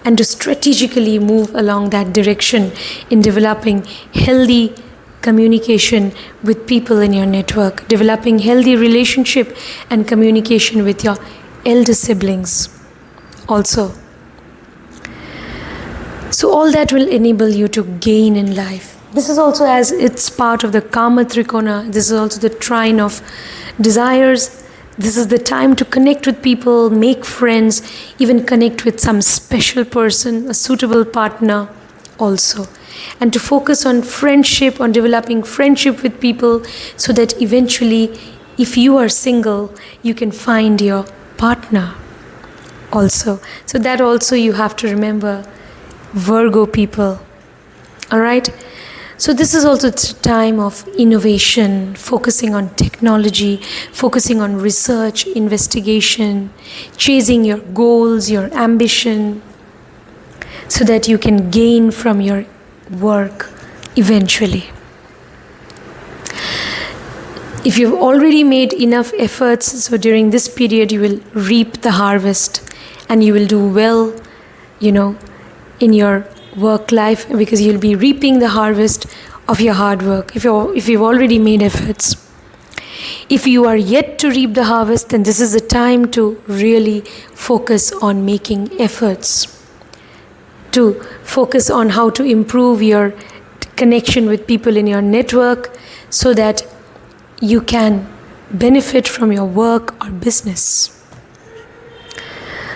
and to strategically move along that direction in developing healthy communication with people in your network, developing healthy relationship and communication with your elder siblings also. So all that will enable you to gain in life. This is also, as it's part of the Kama Trikona, this is also the trine of desires. This is the time to connect with people, make friends, even connect with some special person, a suitable partner also. And to focus on friendship, on developing friendship with people, so that eventually, if you are single, you can find your partner also. So that also you have to remember, Virgo people. All right? So this is also a time of innovation, focusing on technology, focusing on research, investigation, chasing your goals, your ambition, so that you can gain from your work eventually. If you've already made enough efforts, so during this period you will reap the harvest and you will do well, in your work life, because you'll be reaping the harvest of your hard work if you've already made efforts. If you are yet to reap the harvest, then this is the time to really focus on making efforts, to focus on how to improve your connection with people in your network, so that you can benefit from your work or business.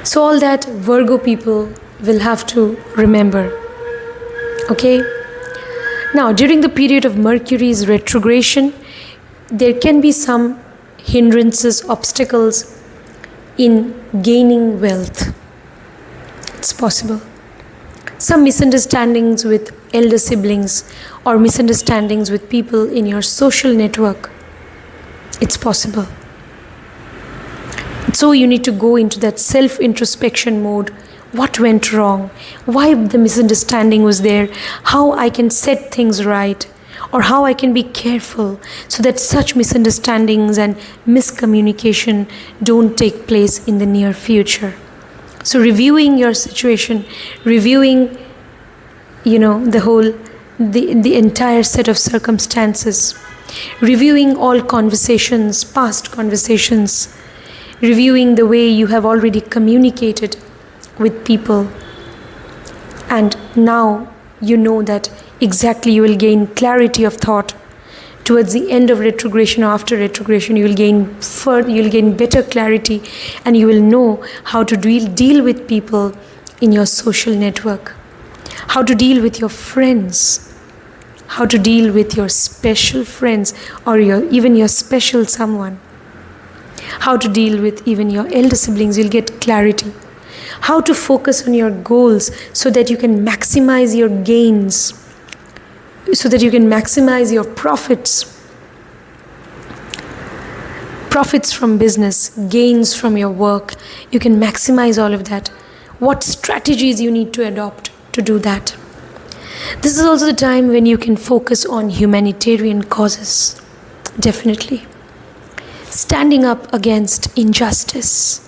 So all that Virgo people will have to remember. Okay? Now, during the period of Mercury's retrogression, there can be some hindrances, obstacles in gaining wealth. It's possible. Some misunderstandings with elder siblings or misunderstandings with people in your social network. It's possible. So you need to go into that self-introspection mode. What went wrong? Why the misunderstanding was there? How I can set things right? Or how I can be careful so that such misunderstandings and miscommunication don't take place in the near future. So reviewing your situation, reviewing, the entire set of circumstances, reviewing all conversations, past conversations, reviewing the way you have already communicated with people, and now you know that exactly you will gain clarity of thought. Towards the end of retrogression or after retrogression, you'll gain better clarity, and you will know how to deal with people in your social network, how to deal with your friends, how to deal with your special friends or even your special someone, how to deal with even your elder siblings. You'll get clarity. How to focus on your goals so that you can maximize your gains, so that you can maximize your profits from business, gains from your work. You can maximize all of that. What strategies you need to adopt to do that. This is also the time when you can focus on humanitarian causes. Definitely. Standing up against injustice,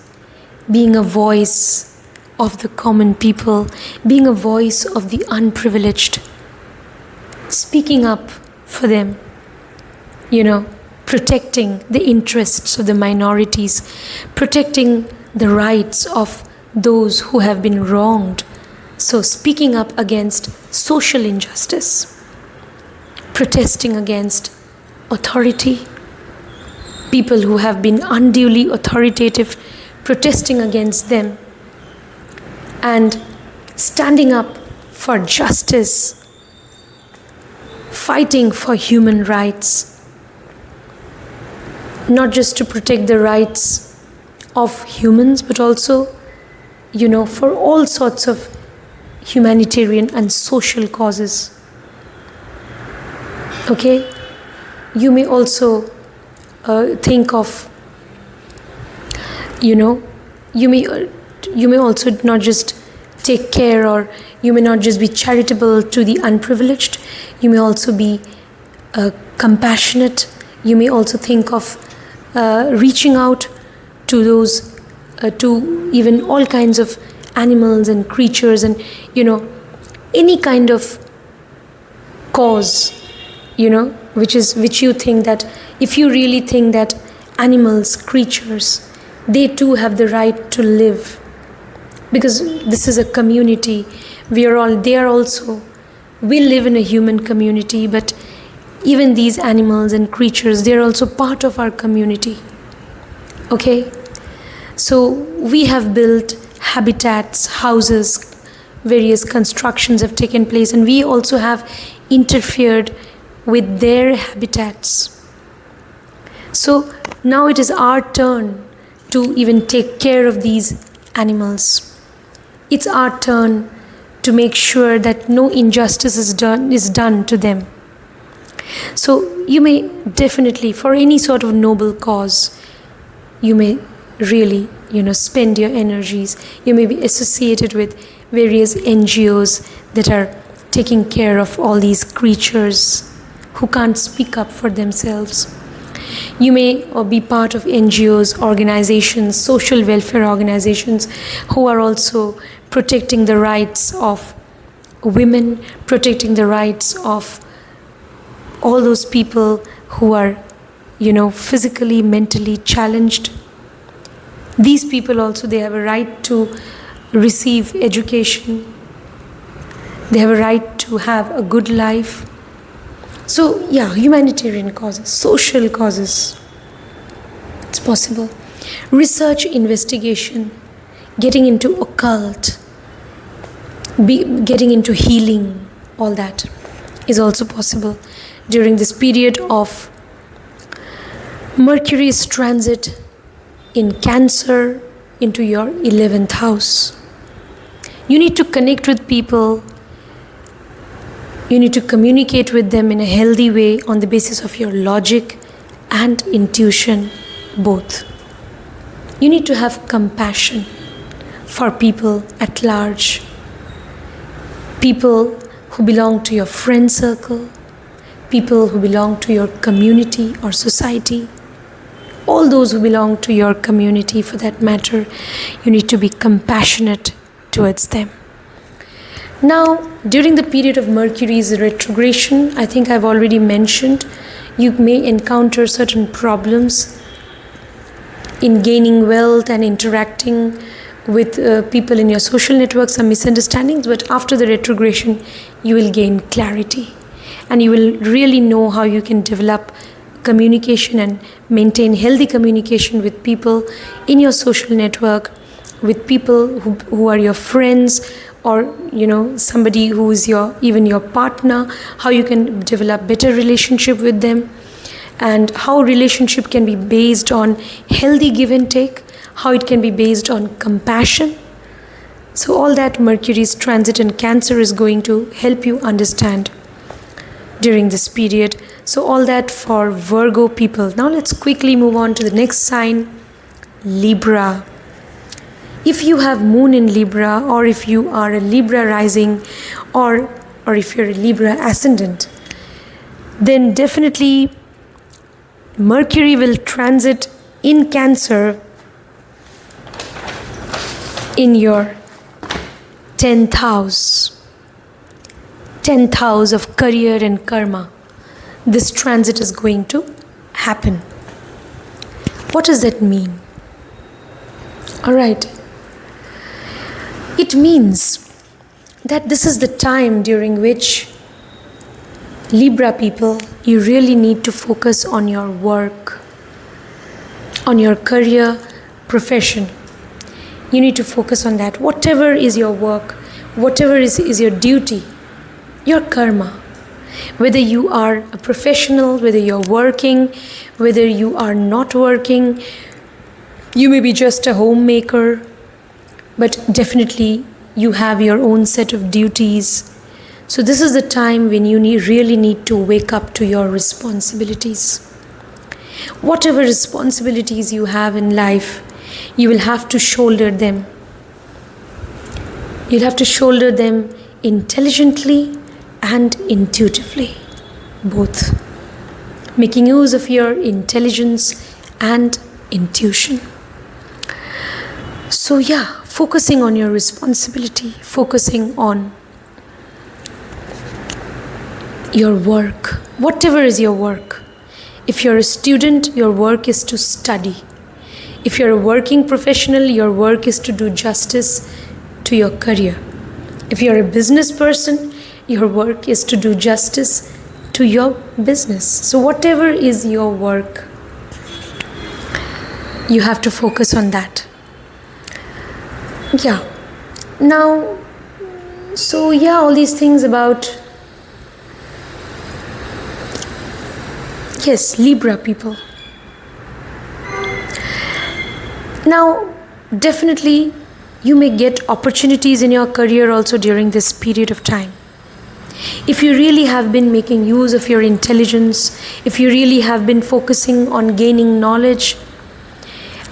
being a voice of the common people, being a voice of the unprivileged, speaking up for them, protecting the interests of the minorities, protecting the rights of those who have been wronged. So speaking up against social injustice, protesting against authority, people who have been unduly authoritative, protesting against them, and standing up for justice, fighting for human rights, not just to protect the rights of humans, but also, for all sorts of humanitarian and social causes. Okay? You may also think of, you may also not just take care, or you may not just be charitable to the unprivileged. You may also be compassionate. You may also think of reaching out to those, to even all kinds of animals and creatures, and any kind of cause, which you think that, if you really think that animals, creatures, they too have the right to live, because this is a community they are also, we live in a human community, but even these animals and creatures, they are also part of our community. Okay? So we have built habitats, houses, various constructions have taken place, and we also have interfered with their habitats. So now it is our turn to even take care of these animals. It's our turn to make sure that no injustice is done to them. So you may definitely, for any sort of noble cause, you may really, spend your energies. You may be associated with various NGOs that are taking care of all these creatures who can't speak up for themselves. You may be part of NGOs, organizations, social welfare organizations who are also protecting the rights of women, protecting the rights of all those people who are, physically, mentally challenged. These people also, they have a right to receive education. They have a right to have a good life. So, humanitarian causes, social causes, it's possible. Research, investigation, getting into occult, getting into healing, all that is also possible during this period of Mercury's transit in Cancer into your 11th house. You need to connect with people. You need to communicate with them in a healthy way on the basis of your logic and intuition, both. You need to have compassion for people at large, people who belong to your friend circle, people who belong to your community or society, all those who belong to your community for that matter. You need to be compassionate towards them. Now, during the period of Mercury's retrogression, I think I've already mentioned, you may encounter certain problems in gaining wealth and interacting with people in your social networks, some misunderstandings, but after the retrogression, you will gain clarity and you will really know how you can develop communication and maintain healthy communication with people in your social network, with people who are your friends, or somebody who is even your partner, how you can develop better relationship with them, and how relationship can be based on healthy give and take, how it can be based on compassion. So all that Mercury's transit in Cancer is going to help you understand during this period. So all that for Virgo people. Now let's quickly move on to the next sign, Libra. If you have moon in Libra, or if you are a Libra rising, or if you're a Libra ascendant, then definitely Mercury will transit in Cancer in your 10th house. 10th house of career and karma. This transit is going to happen. What does that mean? All right. It means that this is the time during which Libra people, you really need to focus on your work, on your career, profession. You need to focus on that. Whatever is your work, whatever is your duty, your karma. Whether you are a professional, whether you're working, whether you are not working, you may be just a homemaker, but definitely you have your own set of duties. So this is the time when you really need to wake up to your responsibilities. Whatever responsibilities you have in life, you will have to shoulder them. You'll have to shoulder them intelligently and intuitively, both. Making use of your intelligence and intuition. So focusing on your responsibility, focusing on your work, whatever is your work. If you're a student, your work is to study. If you're a working professional, your work is to do justice to your career. If you're a business person, your work is to do justice to your business. So whatever is your work, you have to focus on that. Yeah. Now, so yeah, all these things about, yes, Libra people. Now, definitely, you may get opportunities in your career also during this period of time. If you really have been making use of your intelligence, if you really have been focusing on gaining knowledge,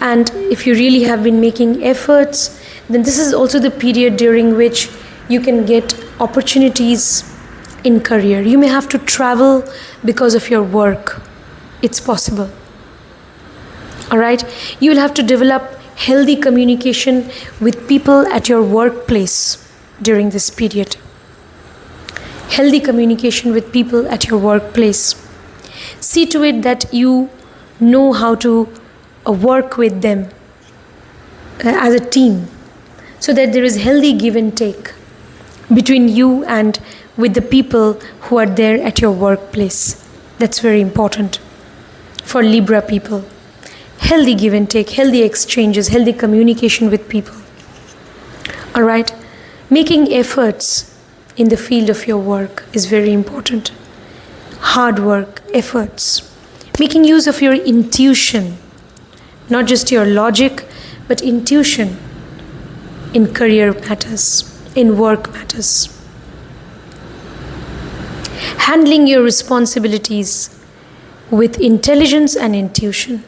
and if you really have been making efforts, then this is also the period during which you can get opportunities in career. You may have to travel because of your work. It's possible. Alright? You will have to develop healthy communication with people at your workplace during this period. Healthy communication with people at your workplace. See to it that you know how to work with them as a team, so that there is healthy give and take between you and with the people who are there at your workplace. That's very important for Libra people. Healthy give and take, healthy exchanges, healthy communication with people. Alright? Making efforts in the field of your work is very important. Hard work, efforts. Making use of your intuition, not just your logic, but intuition in career matters, in work matters. Handling your responsibilities with intelligence and intuition,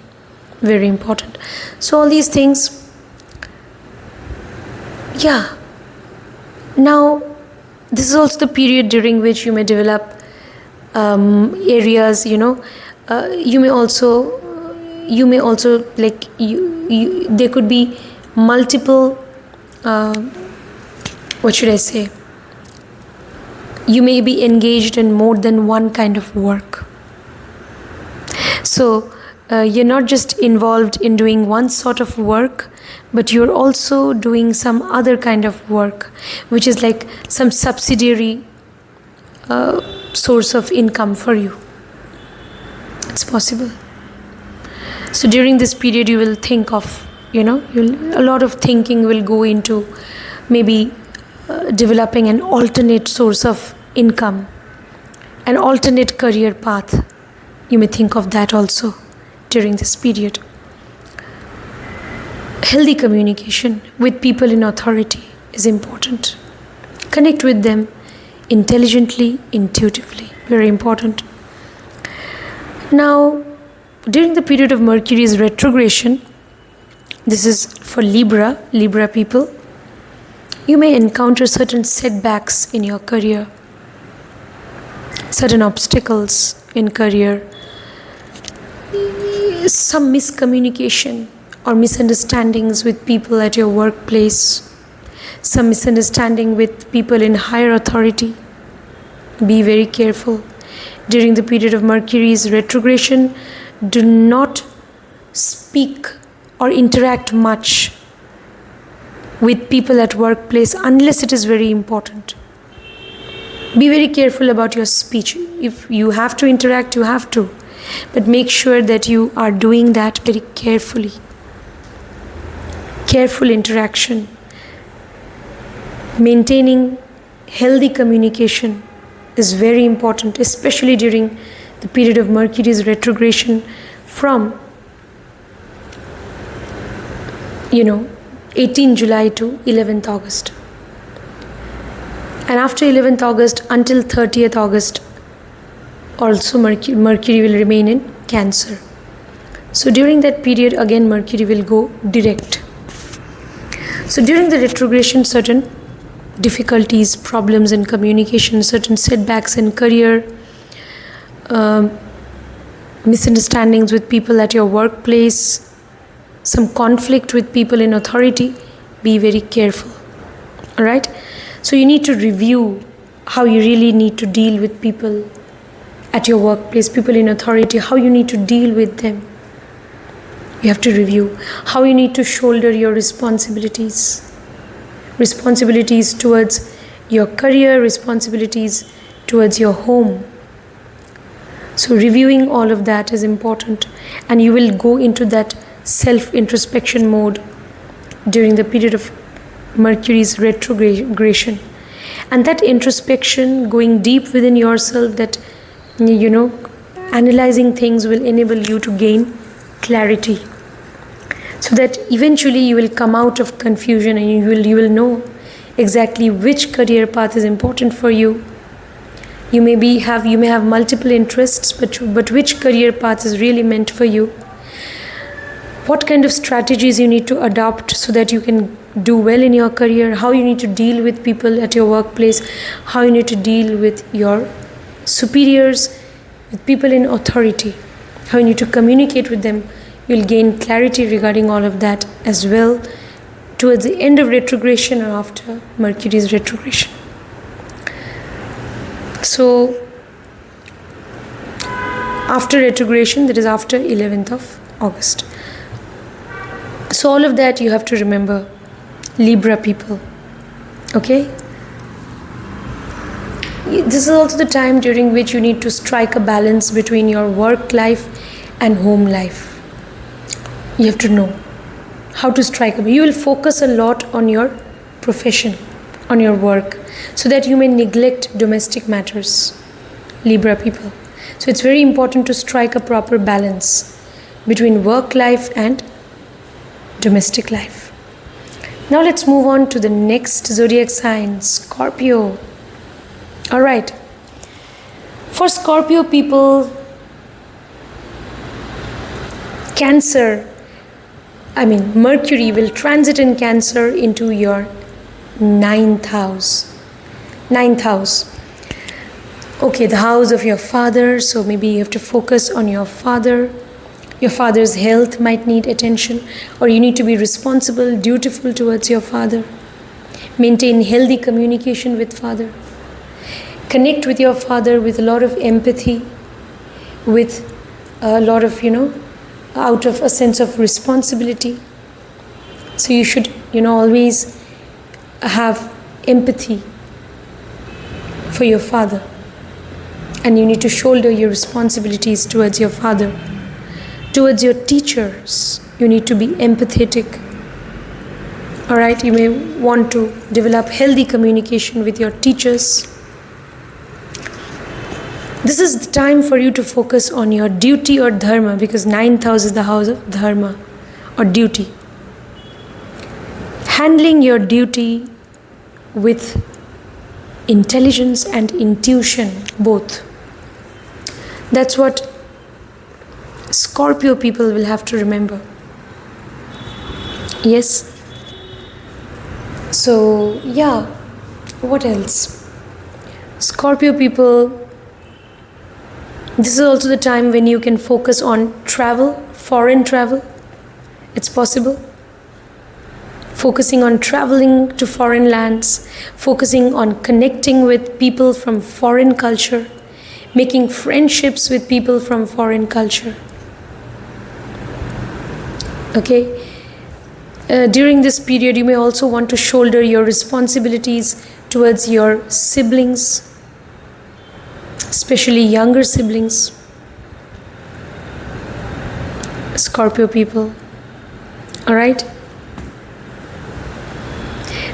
very important. So all these things, yeah. Now, this is also the period during which you may develop areas, you may also like there could be multiple, you may be engaged in more than one kind of work. So you're not just involved in doing one sort of work, but you're also doing some other kind of work, which is like some subsidiary source of income for you. It's possible. So during this period you will think of, a lot of thinking will go into maybe developing an alternate source of income, an alternate career path. You may think of that also during this period. Healthy communication with people in authority is important. Connect with them intelligently, intuitively. Very important. Now, during the period of Mercury's retrogression, this is for Libra people, you may encounter certain setbacks in your career, certain obstacles in career, some miscommunication or misunderstandings with people at your workplace, some misunderstanding with people in higher authority. Be very careful. During the period of Mercury's retrogression, do not speak or interact much with people at workplace unless it is very important. Be very careful about your speech. If you have to interact, you have to. But make sure that you are doing that very carefully. Careful interaction. Maintaining healthy communication is very important, especially during the period of Mercury's retrogression from 18 July to 11th August. And after 11th August until 30th August, also Mercury will remain in Cancer. So during that period, again Mercury will go direct. So during the retrogression, certain difficulties, problems in communication, certain setbacks in career, misunderstandings with people at your workplace, some conflict with people in authority. Be very careful. Alright? So you need to review how you really need to deal with people at your workplace, people in authority, how you need to deal with them. You have to review how you need to shoulder your responsibilities towards your career, responsibilities towards your home. So reviewing all of that is important, and you will go into that self-introspection mode during the period of Mercury's retrogression. And that introspection, going deep within yourself, that, analyzing things will enable you to gain clarity. So that eventually you will come out of confusion and you will know exactly which career path is important for you. You may have multiple interests, but which career path is really meant for you? What kind of strategies you need to adopt so that you can do well in your career? How you need to deal with people at your workplace? How you need to deal with your superiors, with people in authority? How you need to communicate with them? You'll gain clarity regarding all of that as well towards the end of retrogression or after Mercury's retrogression. So after retrogression, that is after 11th of August. So all of that you have to remember, Libra people. Okay? This is also the time during which you need to strike a balance between your work life and home life. You have to know how to strike a. You will focus a lot on your profession, on your work, so that you may neglect domestic matters, Libra people. So it's very important to strike a proper balance between work life and domestic life. Now let's move on to the next zodiac sign, Scorpio. Alright. For Scorpio people, Mercury will transit in Cancer into your 9th house. 9th house. Okay, the house of your father. So maybe you have to focus on your father. Your father's health might need attention, or you need to be responsible, dutiful towards your father. Maintain healthy communication with father. Connect with your father with a lot of empathy, with a lot of, out of a sense of responsibility. So you should, always have empathy for your father. And you need to shoulder your responsibilities towards your father. Towards your teachers, you need to be empathetic. Alright, you may want to develop healthy communication with your teachers. This is the time for you to focus on your duty or dharma, because 9th house is the house of dharma or duty. Handling your duty with intelligence and intuition, both. That's what Scorpio people will have to remember. Yes. So, yeah. What else? Scorpio people, this is also the time when you can focus on travel, foreign travel. It's possible. Focusing on traveling to foreign lands, focusing on connecting with people from foreign culture, making friendships with people from foreign culture. Okay? During this period, you may also want to shoulder your responsibilities towards your siblings, especially younger siblings, Scorpio people. Alright?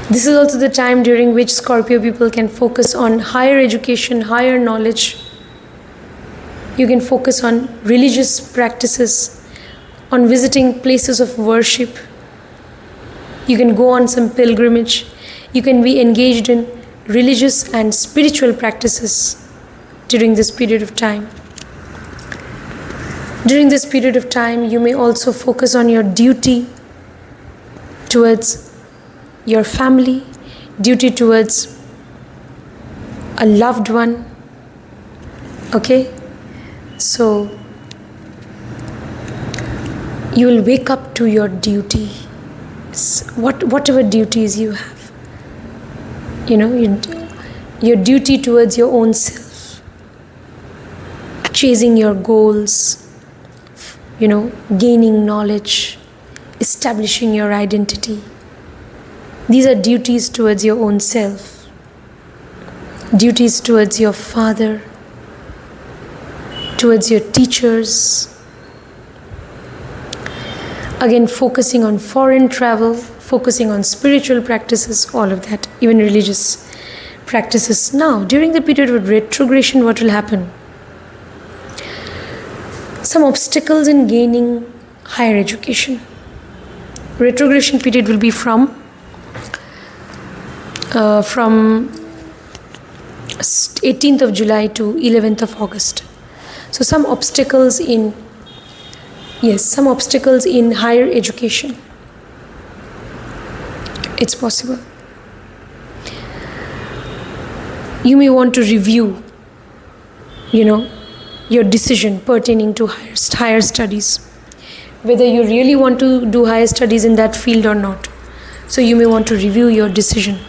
This is also the time during which Scorpio people can focus on higher education, higher knowledge. You can focus on religious practices, on visiting places of worship. You can go on some pilgrimage. You can be engaged in religious and spiritual practices during this period of time. During this period of time, you may also focus on your duty towards your family, duty towards a loved one. Okay? So, you will wake up to your duty, whatever duties you have. Your duty towards your own self, chasing your goals, gaining knowledge, establishing your identity. These are duties towards your own self. duties towards your father, towards your teachers. Again, focusing on foreign travel, focusing on spiritual practices, all of that, even religious practices. Now, during the period of retrogression, what will happen? Some obstacles in gaining higher education. Retrogression period will be from 18th of July to 11th of August. So some obstacles in higher education. It's possible. You may want to review, your decision pertaining to higher studies, whether you really want to do higher studies in that field or not. So you may want to review your decision.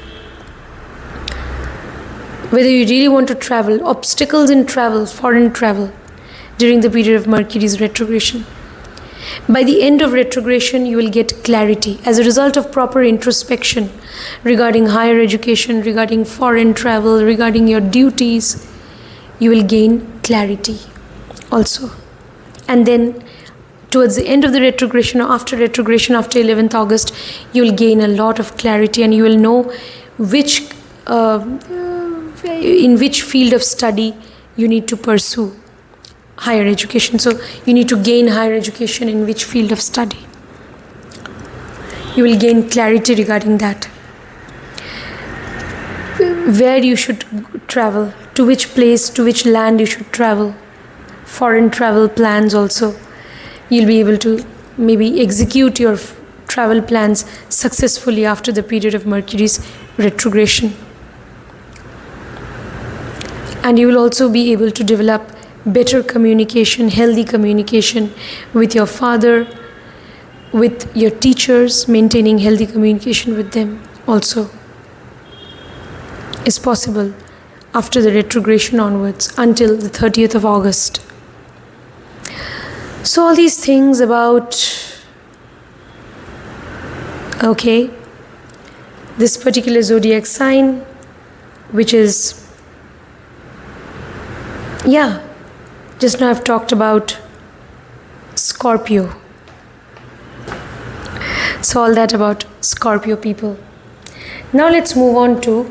Whether you really want to travel, obstacles in travel, foreign travel, during the period of Mercury's retrogression. By the end of retrogression, you will get clarity. As a result of proper introspection regarding higher education, regarding foreign travel, regarding your duties, you will gain clarity also. And then towards the end of the retrogression, or after retrogression, after 11th August, you will gain a lot of clarity, and you will know in which field of study you need to pursue higher education. So you need to gain higher education in which field of study. You will gain clarity regarding that. Where you should travel, to which place, to which land you should travel. Foreign travel plans also. You'll be able to maybe execute your travel plans successfully after the period of Mercury's retrogression. And you will also be able to develop better communication, healthy communication with your father, with your teachers. Maintaining healthy communication with them also is possible after the retrogression onwards until the 30th of August. So all these things about, this particular zodiac sign, which is, just now I've talked about Scorpio. So all that about Scorpio people. Now let's move on to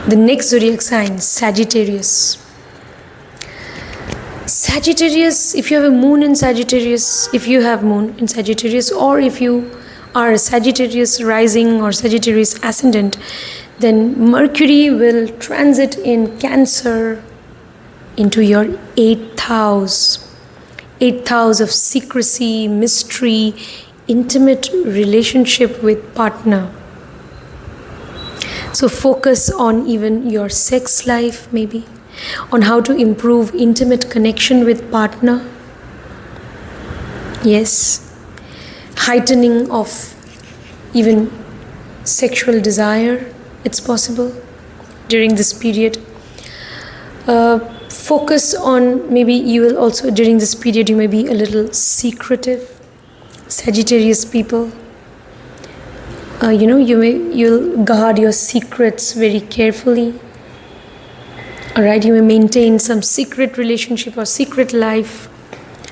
the next zodiac sign, Sagittarius. Sagittarius, if you have a moon in Sagittarius, or if you are a Sagittarius rising or Sagittarius ascendant, then Mercury will transit in Cancer into your 8th house. 8th house of secrecy, mystery, intimate relationship with partner. So focus on even your sex life, maybe, on how to improve intimate connection with partner. Yes, heightening of even sexual desire, it's possible during this period. Focus on, maybe you will also, during this period, you may be a little secretive, Sagittarius people. You'll guard your secrets very carefully. Alright, you may maintain some secret relationship or secret life.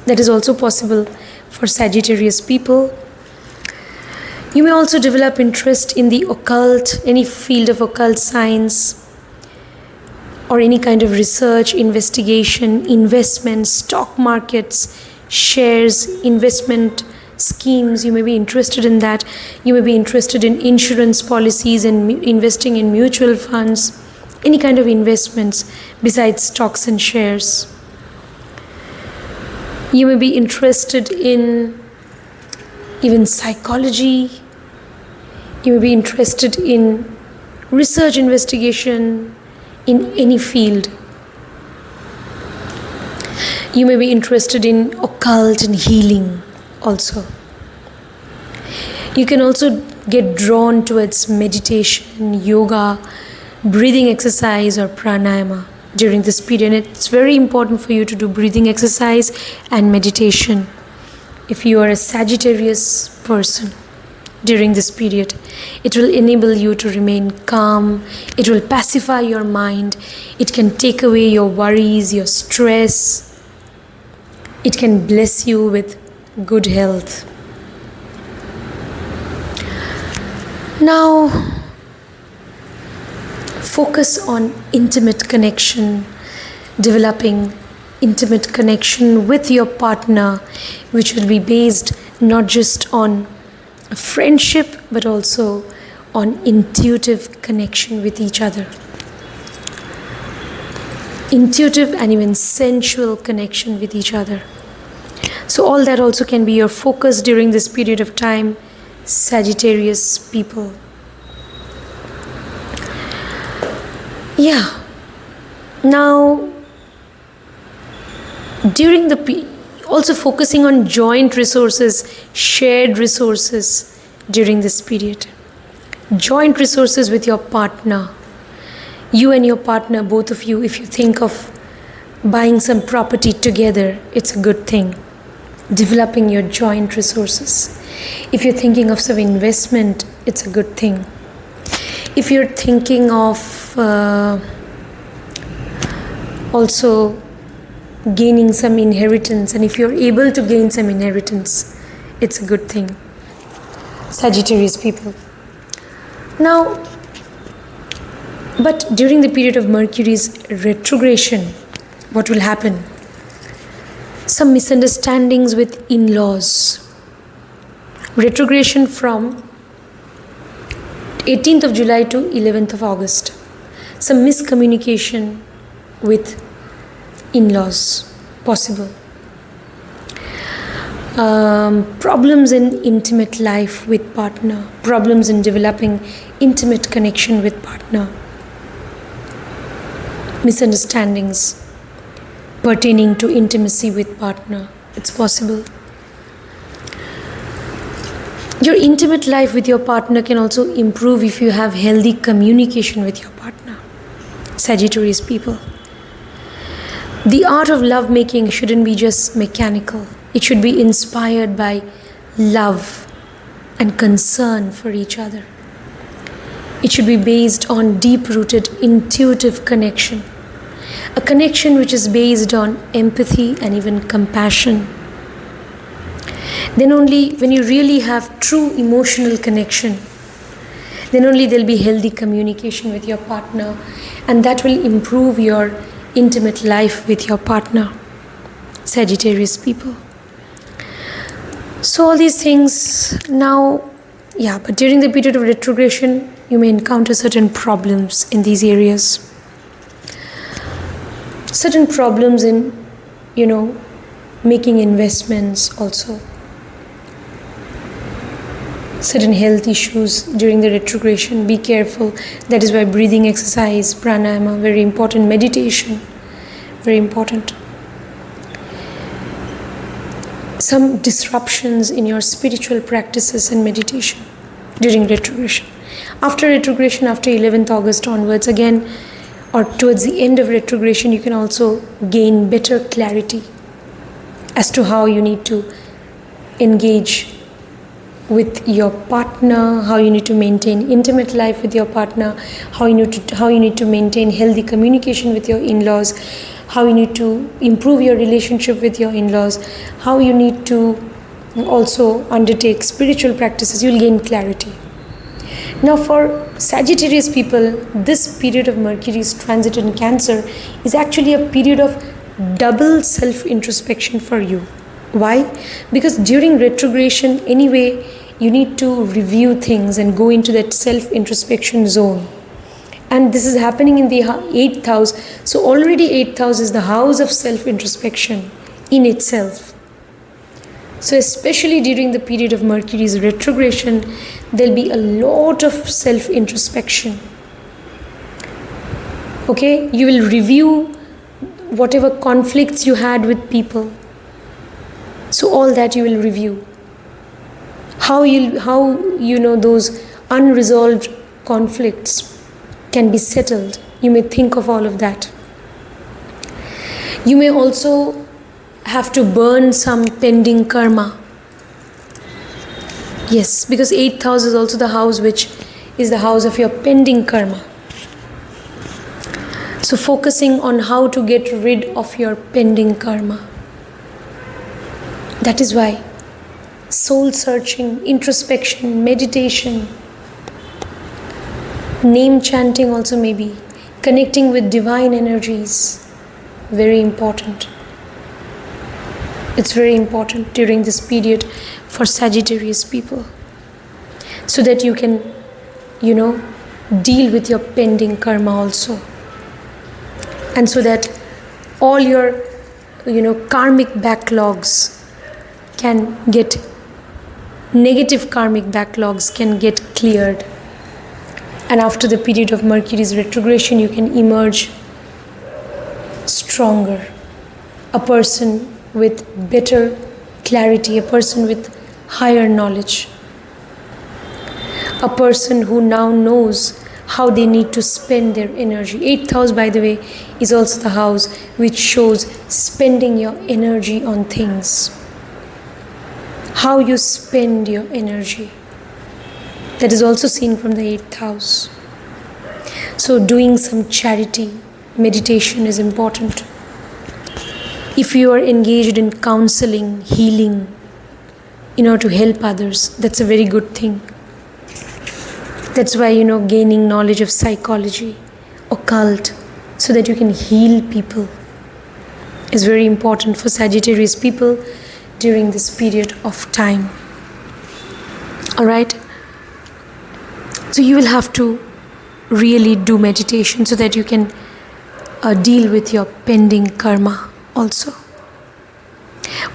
That is also possible for Sagittarius people. You may also develop interest in the occult, any field of occult science, or any kind of research, investigation, investments, stock markets, shares, investment schemes. You may be interested in that. You may be interested in insurance policies and investing in mutual funds, any kind of investments besides stocks and shares. You may be interested in even psychology. You may be interested in research, investigation in any field. You may be interested in occult and healing also. You can also get drawn towards meditation, yoga, breathing exercise or pranayama during this period. And it's very important for you to do breathing exercise and meditation if you are a Sagittarius person. during this period. It will enable you to remain calm. It will pacify your mind. It can take away your worries, your stress. It can bless you with good health. Now, focus on intimate connection, developing intimate connection with your partner, which will be based not just on friendship but also on intuitive connection with each other. Intuitive and even sensual connection with each other. So all that also can be your focus during this period of time, Sagittarius people. Yeah. Now, during the also focusing on joint resources, shared resources during this period. Joint resources with your partner. You and your partner, both of you, if you think of buying some property together, it's a good thing. Developing your joint resources. If you're thinking of some investment, it's a good thing. If you're thinking of also gaining some inheritance, and if you're able to gain some inheritance, it's a good thing. Sagittarius people. Now, but during the period of Mercury's retrogression, what will happen? Some misunderstandings with in-laws. Retrogression from 18th of July to 11th of August. Some miscommunication with in-laws possible. Problems in intimate life with partner. Problems in developing intimate connection with partner. Misunderstandings pertaining to intimacy with partner. It's possible. Your intimate life with your partner can also improve if you have healthy communication with your partner. Sagittarius people. The art of lovemaking shouldn't be just mechanical. It should be inspired by love and concern for each other. It should be based on deep-rooted intuitive connection. A connection which is based on empathy and even compassion. Then only when you really have true emotional connection, then only there'll be healthy communication with your partner, and that will improve your intimate life with your partner. Sagittarius people. So all these things now, but during the period of retrogression, you may encounter certain problems in these areas. Certain problems in, making investments also. Certain health issues during the retrogression. Be careful. That is why breathing exercise, pranayama, very important. Meditation, very important. Some disruptions in your spiritual practices and meditation during retrogression. After retrogression, after 11th August onwards, again, or towards the end of retrogression, you can also gain better clarity as to how you need to engage with your partner, how you need to maintain intimate life with your partner, how you need to maintain healthy communication with your in-laws, how you need to improve your relationship with your in-laws, how you need to also undertake spiritual practices. You'll gain clarity. Now for Sagittarius people, this period of Mercury's transit in Cancer is actually a period of double self-introspection for you. Why? Because during retrogression, anyway, you need to review things and go into that self-introspection zone. And this is happening in the 8th house. So already 8th house is the house of self-introspection in itself. So especially during the period of Mercury's retrogression, there'll be a lot of self-introspection. Okay? You will review whatever conflicts you had with people. So all that you will review. How those unresolved conflicts can be settled. You may think of all of that. You may also have to burn some pending karma. Yes, because 8th house is also the house which is the house of your pending karma. So focusing on how to get rid of your pending karma. That is why soul searching, introspection, meditation, name chanting also maybe, connecting with divine energies, very important. It's very important during this period for Sagittarius people, so that you can, deal with your pending karma also. And so that all your, karmic backlogs can get, negative karmic backlogs can get cleared. And after the period of Mercury's retrogression, you can emerge stronger, a person with better clarity, a person with higher knowledge, a person who now knows how they need to spend their energy. 8th house, by the way, is also the house which shows spending your energy on things. How you spend your energy. That is also seen from the 8th house. So doing some charity, meditation is important. If you are engaged in counseling, healing, to help others, that's a very good thing. That's why, gaining knowledge of psychology, occult, so that you can heal people is very important for Sagittarius people during this period of time. Alright? So you will have to really do meditation so that you can deal with your pending karma also.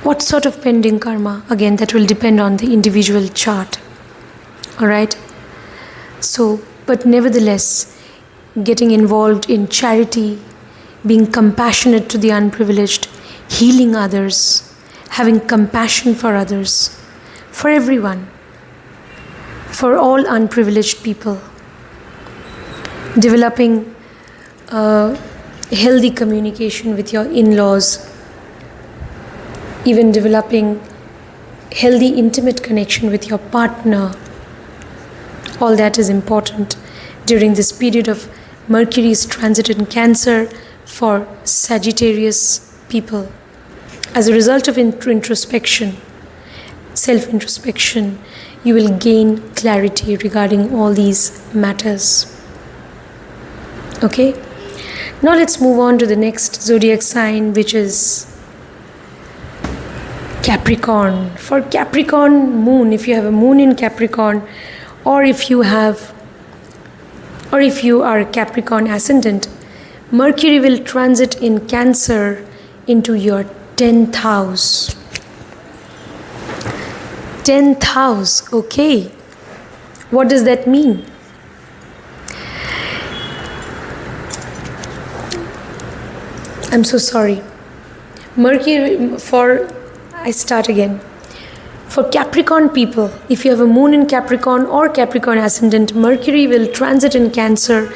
What sort of pending karma? Again, that will depend on the individual chart. Alright? So, but nevertheless, getting involved in charity, being compassionate to the unprivileged, healing others, having compassion for others, for everyone, for all unprivileged people, developing healthy communication with your in-laws, even developing healthy intimate connection with your partner. All that is important during this period of Mercury's transit in Cancer for Sagittarius people. As a result of introspection, self-introspection, you will gain clarity regarding all these matters. Okay? Now let's move on to the next zodiac sign, which is Capricorn. For Capricorn moon, if you have a moon in Capricorn, or if you are a Capricorn ascendant, Mercury will transit in Cancer into your 10th house. 10th house, okay. What does that mean? I'm so sorry. I start again. For Capricorn people, if you have a moon in Capricorn or Capricorn ascendant, Mercury will transit in Cancer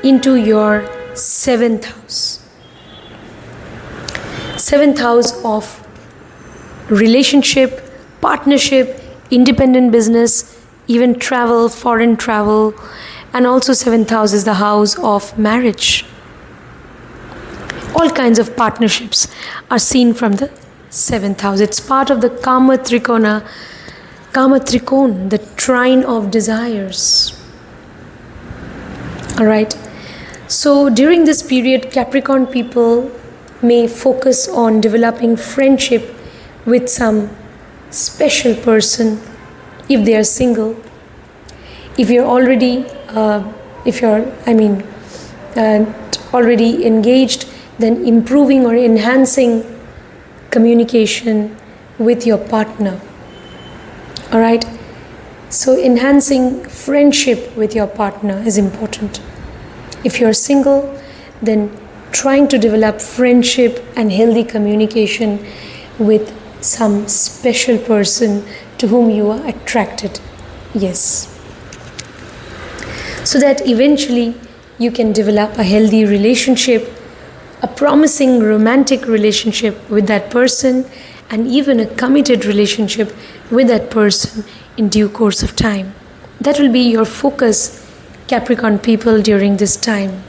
into your 7th house. 7th house of relationship, partnership, independent business, even travel, foreign travel, and also 7th house is the house of marriage. All kinds of partnerships are seen from the 7th house. It's part of the Kama Trikona, the trine of desires. Alright. So during this period, Capricorn people may focus on developing friendship with some special person if they are single. If you're already already engaged, then improving or enhancing communication with your partner. Alright? So enhancing friendship with your partner is important. If you're single, then trying to develop friendship and healthy communication with some special person to whom you are attracted. Yes. So that eventually you can develop a healthy relationship, a promising romantic relationship with that person, and even a committed relationship with that person in due course of time. That will be your focus, Capricorn people, during this time.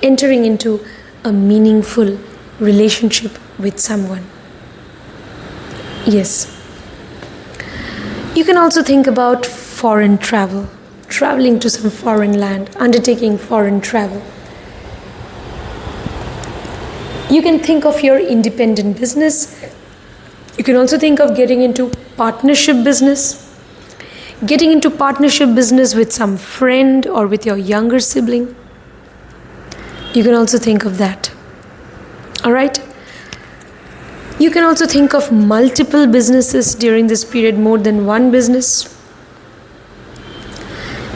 Entering into a meaningful relationship with someone. Yes. You can also think about foreign travel, traveling to some foreign land, undertaking foreign travel. You can think of your independent business. You can also think of getting into partnership business. Getting into partnership business with some friend or with your younger sibling. You can also think of that. Alright? You can also think of multiple businesses during this period, more than one business.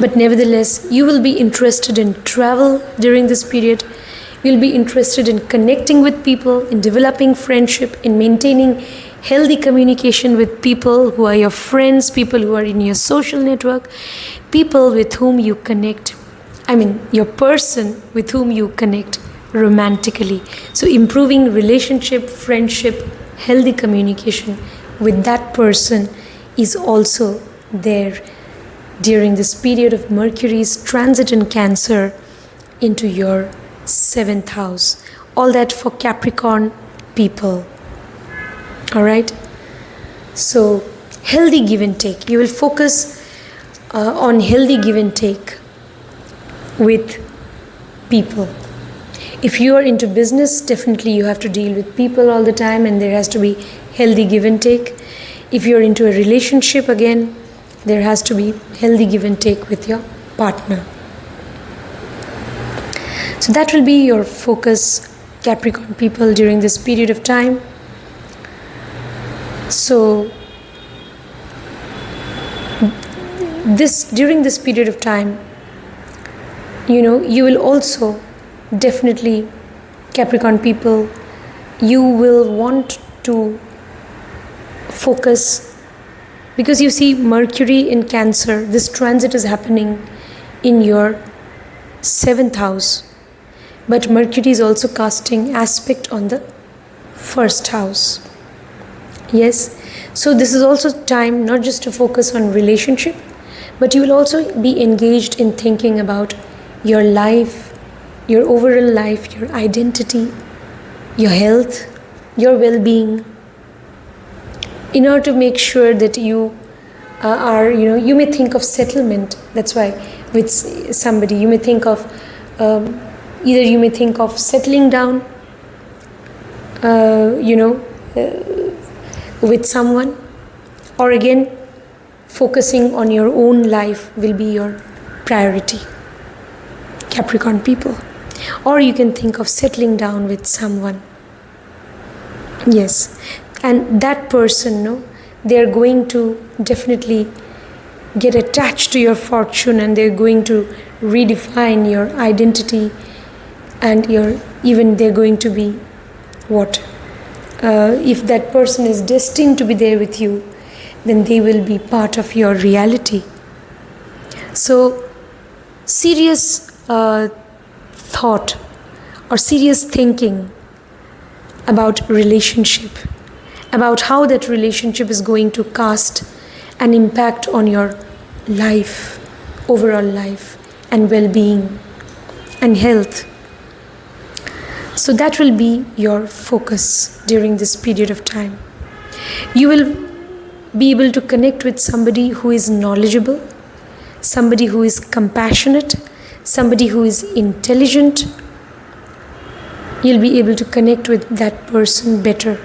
But nevertheless, you will be interested in travel during this period. You'll be interested in connecting with people, in developing friendship, in maintaining healthy communication with people who are your friends, people who are in your social network, people with whom you connect. Your person with whom you connect romantically. So improving relationship, friendship, healthy communication with that person is also there during this period of Mercury's transit in Cancer into your 7th house. All that for Capricorn people. Alright? So, healthy give and take. You will focus on healthy give and take with people. If you are into business, definitely you have to deal with people all the time and there has to be healthy give and take. If you are into a relationship, again, there has to be healthy give and take with your partner. So that will be your focus, Capricorn people, during this period of time. So during this period of time, you will also definitely, Capricorn people, you will want to focus, because you see Mercury in Cancer, this transit is happening in your 7th house, but Mercury is also casting aspect on the 1st house. Yes, so this is also time not just to focus on relationship, but you will also be engaged in thinking about your life, your overall life, your identity, your health, your well-being, in order to make sure that you you may think of settlement. That's why with somebody you may think of either you may think of settling down with someone, or again focusing on your own life will be your priority, Capricorn people. Or you can think of settling down with someone. Yes, and that person, they're going to definitely get attached to your fortune and they're going to redefine your identity, and they're going to be if that person is destined to be there with you, then they will be part of your reality. So serious thought or serious thinking about relationship, about how that relationship is going to cast an impact on your life, overall life and well-being and health. So that will be your focus during this period of time. You will be able to connect with somebody who is knowledgeable, somebody who is compassionate, somebody who is intelligent. You'll be able to connect with that person better.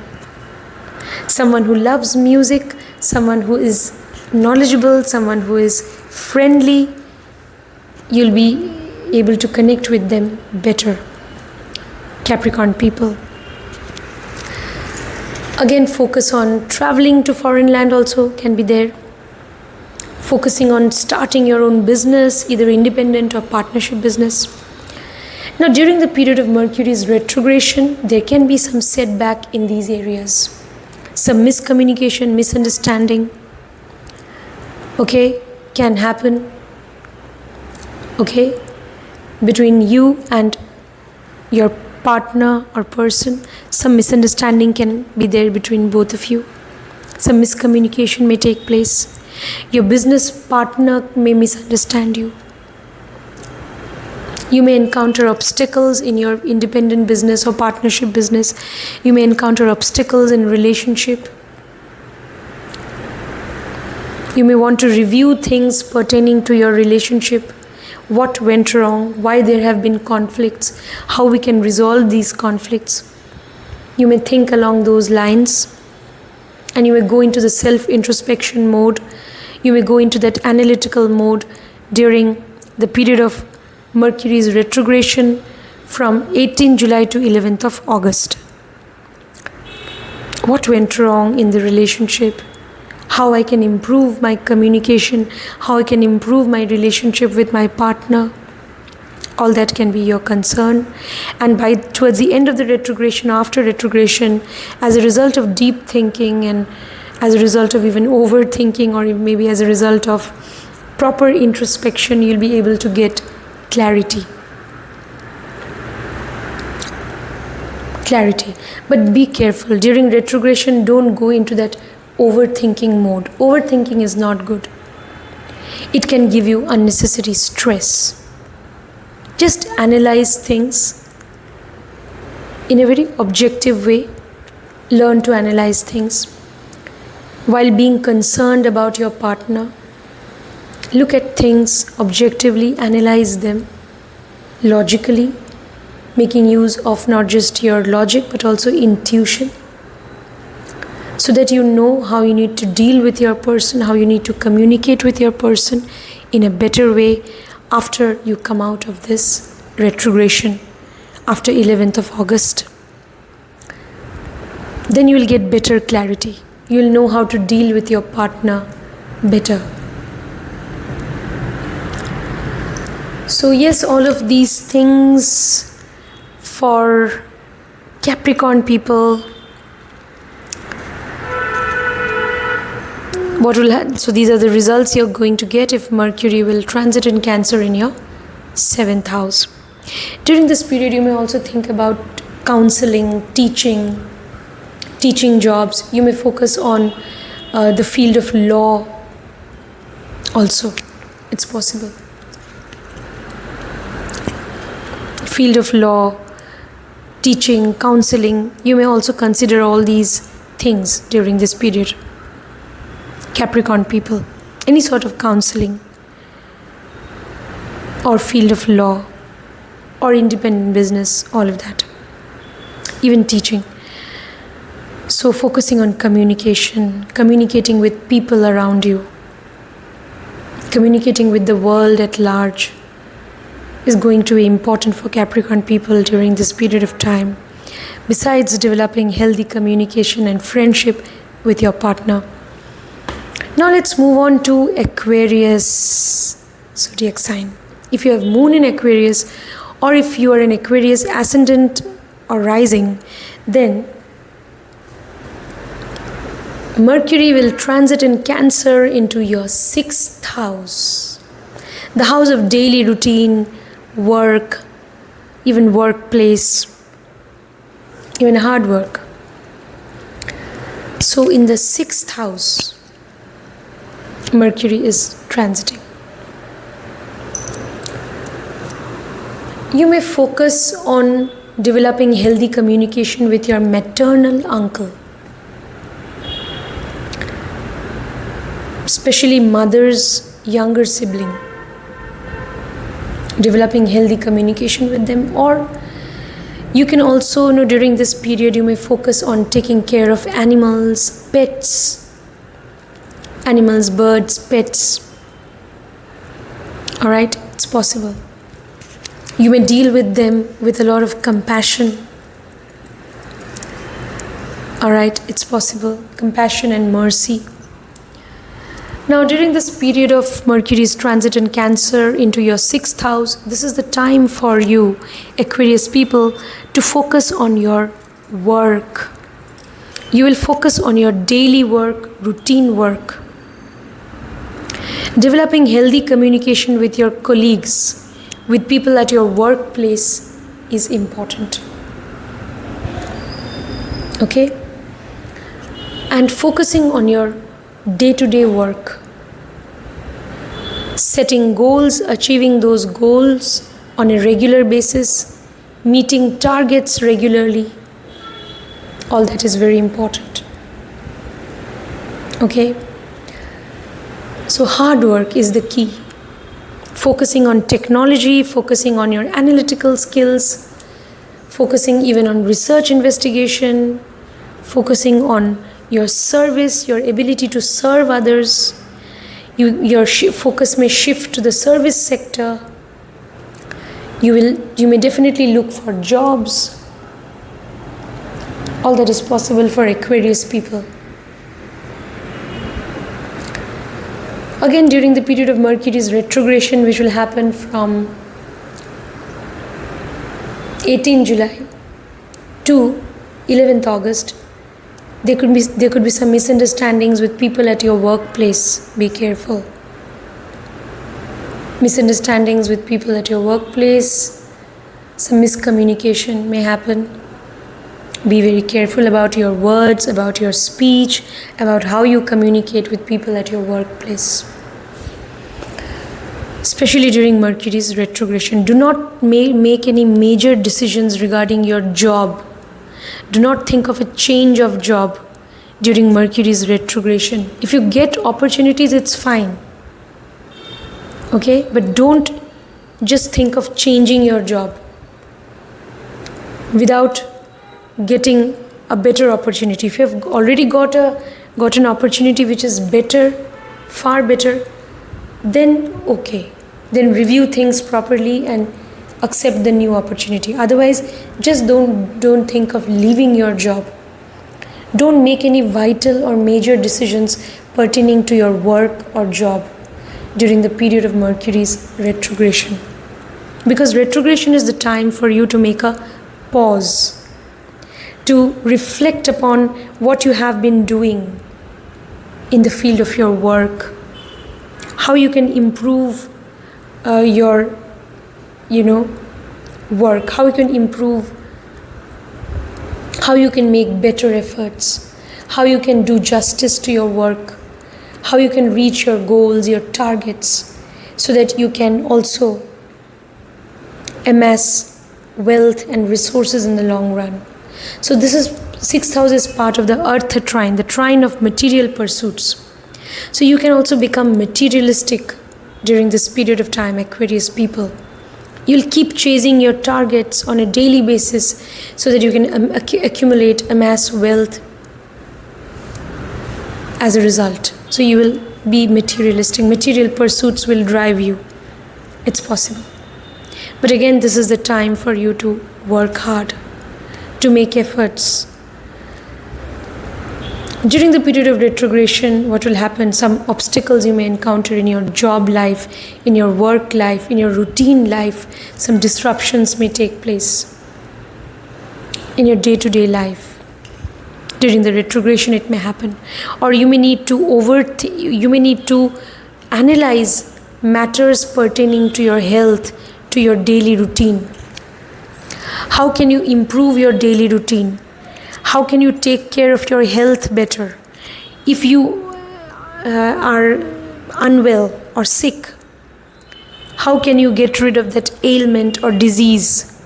Someone who loves music, someone who is knowledgeable, someone who is friendly, you'll be able to connect with them better, Capricorn people. Again, focus on traveling to foreign land also can be there. Focusing on starting your own business, either independent or partnership business. Now, during the period of Mercury's retrogression, there can be some setback in these areas. Some miscommunication, misunderstanding, can happen, between you and your partner or person. Some misunderstanding can be there between both of you. Some miscommunication may take place. Your business partner may misunderstand you. You may encounter obstacles in your independent business or partnership business. You may encounter obstacles in relationship. You may want to review things pertaining to your relationship. What went wrong, why there have been conflicts, how we can resolve these conflicts. You may think along those lines, and you may go into the self-introspection mode. You may go into that analytical mode during the period of Mercury's retrogression from 18 July to 11th of August. What went wrong in the relationship? How I can improve my communication, how I can improve my relationship with my partner. All that can be your concern. And towards the end of the retrogression, after retrogression, as a result of deep thinking and as a result of even overthinking, or maybe as a result of proper introspection, you'll be able to get clarity. But be careful. During retrogression, don't go into that overthinking mode. Overthinking is not good. It can give you unnecessary stress. Just analyze things in a very objective way. Learn to analyze things while being concerned about your partner. Look at things objectively, analyze them logically, making use of not just your logic but also intuition, so that you know how you need to deal with your person, how you need to communicate with your person in a better way after you come out of this retrogression after 11th of August. Then you will get better clarity. You will know how to deal with your partner better. So yes, all of these things for Capricorn people. So these are the results you're going to get if Mercury will transit in Cancer in your 7th house. During this period, you may also think about counseling, teaching jobs. You may focus on the field of law also. It's possible. Field of law, teaching, counseling. You may also consider all these things during this period. Capricorn people, any sort of counseling or field of law or independent business, all of that, even teaching. So focusing on communication, communicating with people around you, communicating with the world at large is going to be important for Capricorn people during this period of time, besides developing healthy communication and friendship with your partner. Now let's move on to Aquarius zodiac sign. If you have moon in Aquarius, or if you are an Aquarius ascendant or rising, then Mercury will transit in Cancer into your 6th house, the house of daily routine, work, even workplace, even hard work. So in the 6th house, Mercury is transiting. You may focus on developing healthy communication with your maternal uncle, especially mother's younger sibling. Developing healthy communication with them, or you can also, during this period, you may focus on taking care of animals, pets, birds, pets. Alright, it's possible. You may deal with them with a lot of compassion. Alright, it's possible. Compassion and mercy. Now, during this period of Mercury's transit in Cancer into your 6th house, this is the time for you, Aquarius people, to focus on your work. You will focus on your daily work, routine work. Developing healthy communication with your colleagues, with people at your workplace is important. Okay? And focusing on your day-to-day work, setting goals, achieving those goals on a regular basis, meeting targets regularly. All that is very important. Okay? So hard work is the key. Focusing on technology, focusing on your analytical skills, focusing even on research investigation, focusing on your service, your ability to serve others. Your focus may shift to the service sector. You may definitely look for jobs. All that is possible for Aquarius people. Again, during the period of Mercury's retrogression, which will happen from 18 July to 11th August, there could be some misunderstandings with people at your workplace. Be careful. Misunderstandings with people at your workplace, some miscommunication may happen. Be very careful about your words, about your speech, about how you communicate with people at your workplace. Especially during Mercury's retrogression, do not make any major decisions regarding your job. Do not think of a change of job during Mercury's retrogression. If you get opportunities, it's fine. Okay? But don't just think of changing your job without getting a better opportunity. If you have already got an opportunity which is better, far better, then okay. Then review things properly and accept the new opportunity. Otherwise, just don't think of leaving your job. Don't make any vital or major decisions pertaining to your work or job during the period of Mercury's retrogression. Because retrogression is the time for you to make a pause, to reflect upon what you have been doing in the field of your work, how you can improve your work, how you can improve, how you can make better efforts, how you can do justice to your work, how you can reach your goals, your targets, so that you can also amass wealth and resources in the long run. So this is 6th house is part of the earth trine, the trine of material pursuits. So you can also become materialistic during this period of time, Aquarius people. You'll keep chasing your targets on a daily basis so that you can accumulate, amass wealth as a result. So you will be materialistic. Material pursuits will drive you. It's possible. But again, this is the time for you to work hard, to make efforts. During the period of retrogression, what will happen? Some obstacles you may encounter in your job life, in your work life, in your routine life. Some disruptions may take place in your day-to-day life. During the retrogression, it may happen. Or you may need to analyze matters pertaining to your health, to your daily routine. How can you improve your daily routine? How can you take care of your health better? If you are unwell or sick, how can you get rid of that ailment or disease?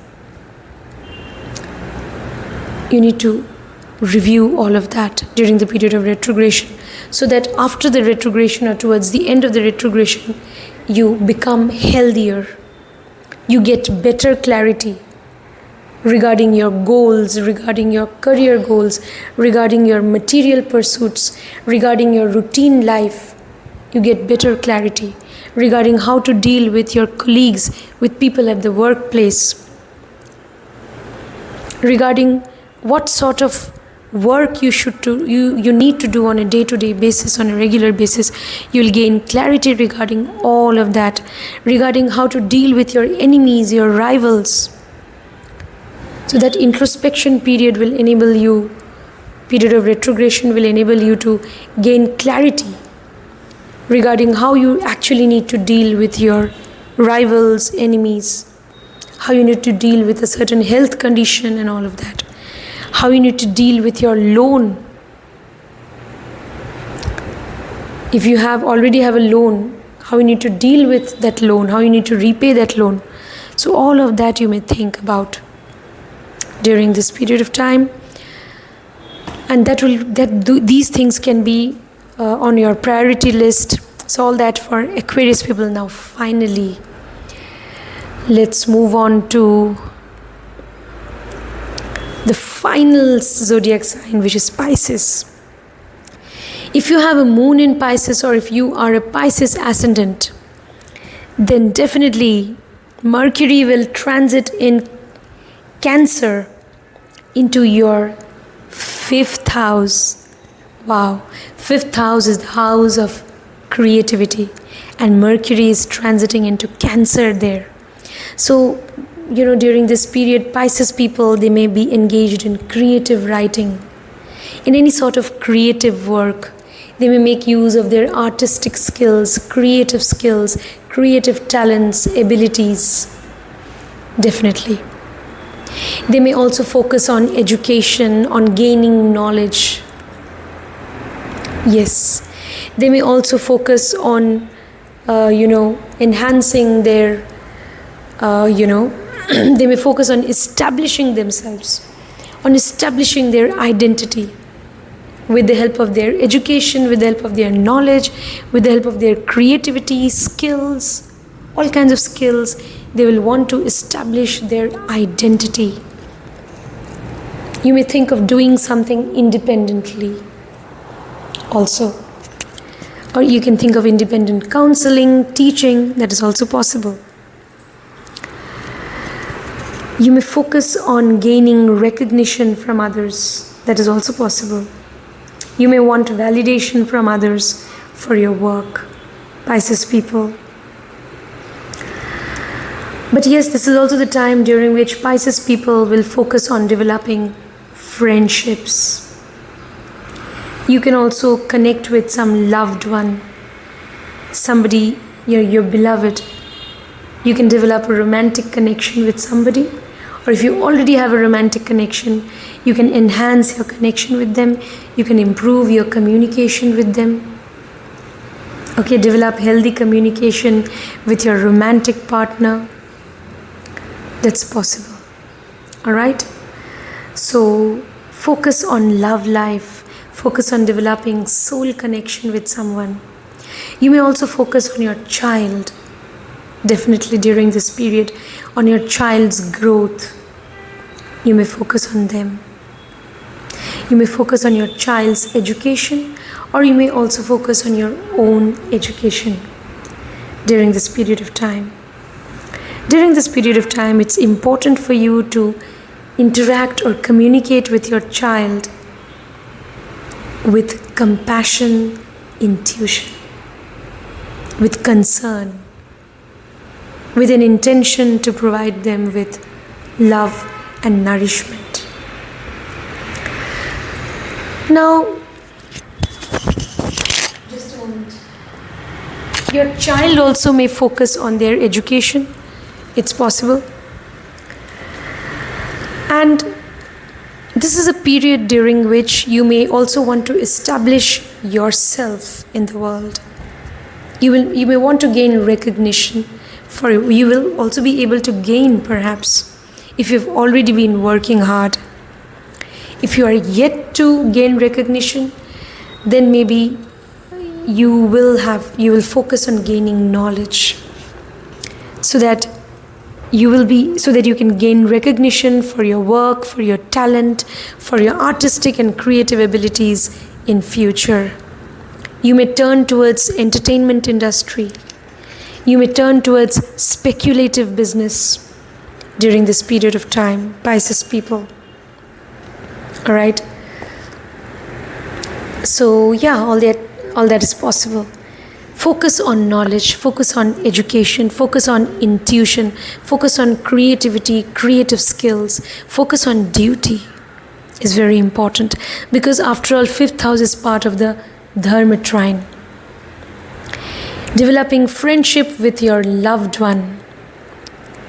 You need to review all of that during the period of retrogression, so that after the retrogression or towards the end of the retrogression, you become healthier. You get better clarity regarding your goals, regarding your career goals, regarding your material pursuits, regarding your routine life. You get better clarity regarding how to deal with your colleagues, with people at the workplace, regarding what sort of work you need to do on a day-to-day basis, on a regular basis. You'll gain clarity regarding all of that, regarding how to deal with your enemies, your rivals. So that introspection period will enable you, period of retrogression will enable you to gain clarity regarding how you actually need to deal with your rivals, enemies, how you need to deal with a certain health condition and all of that, how you need to deal with your loan. If you already have a loan, how you need to deal with that loan, how you need to repay that loan. So all of that you may think about during this period of time, and these things can be on your priority list. So all that for Aquarius people. Now finally, let's move on to the final zodiac sign, which is Pisces. If you have a moon in Pisces, or if you are a Pisces ascendant, then definitely Mercury will transit in Cancer into your 5th house. Wow, 5th house is the house of creativity, and Mercury is transiting into Cancer there. So, during this period, Pisces people, they may be engaged in creative writing, in any sort of creative work. They may make use of their artistic skills, creative talents, abilities. Definitely. They may also focus on education, on gaining knowledge. Yes. They may also focus on, enhancing their, they may focus on establishing themselves, on establishing their identity with the help of their education, with the help of their knowledge, with the help of their creativity, skills, all kinds of skills. They will want to establish their identity. You may think of doing something independently also. Or you can think of independent counseling, teaching, that is also possible. You may focus on gaining recognition from others, that is also possible. You may want validation from others for your work, Pisces people. But yes, this is also the time during which Pisces people will focus on developing friendships. You can also connect with some loved one, somebody, your beloved. You can develop a romantic connection with somebody, or if you already have a romantic connection, you can enhance your connection with them. You can improve your communication with them. Okay, develop healthy communication with your romantic partner. That's possible. All right? So focus on love life. Focus on developing soul connection with someone. You may also focus on your child. Definitely during this period, on your child's growth. You may focus on them. You may focus on your child's education, or you may also focus on your own education during this period of time. During this period of time, it's important for you to interact or communicate with your child with compassion, intuition, with concern, with an intention to provide them with love and nourishment. Now, just a moment. Your child also may focus on their education. It's possible. And this is a period during which you may also want to establish yourself in the world. You may want to gain recognition. You will also be able to gain, perhaps, if you've already been working hard. If you are yet to gain recognition, then maybe you will focus on gaining knowledge, so that you can gain recognition for your work, for your talent, for your artistic and creative abilities in future. You may turn towards entertainment industry. You may turn towards speculative business during this period of time, Pisces people. All right. So yeah, all that is possible. Focus on knowledge, focus on education, focus on intuition, focus on creativity, creative skills, focus on duty is very important, because after all, 5th house is part of the Dharma trine. Developing friendship with your loved one,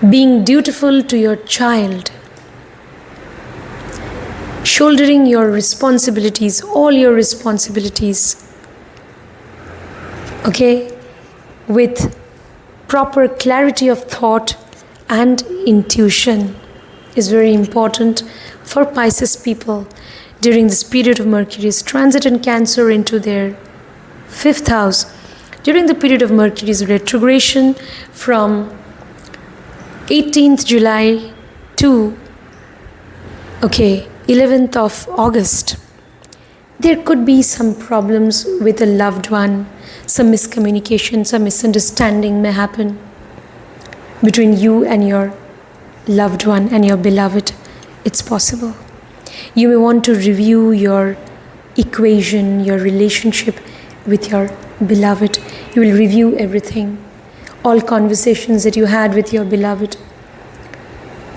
being dutiful to your child, shouldering your responsibilities, all your responsibilities. Okay? with proper clarity of thought and intuition is very important for Pisces people during this period of Mercury's transit in Cancer into their 5th house. During the period of Mercury's retrogression from 18th July to 11th of August, there could be some problems with a loved one, some miscommunication, some misunderstanding may happen between you and your loved one and your beloved. It's possible. You may want to review your equation, your relationship with your beloved. You will review everything, all conversations that you had with your beloved.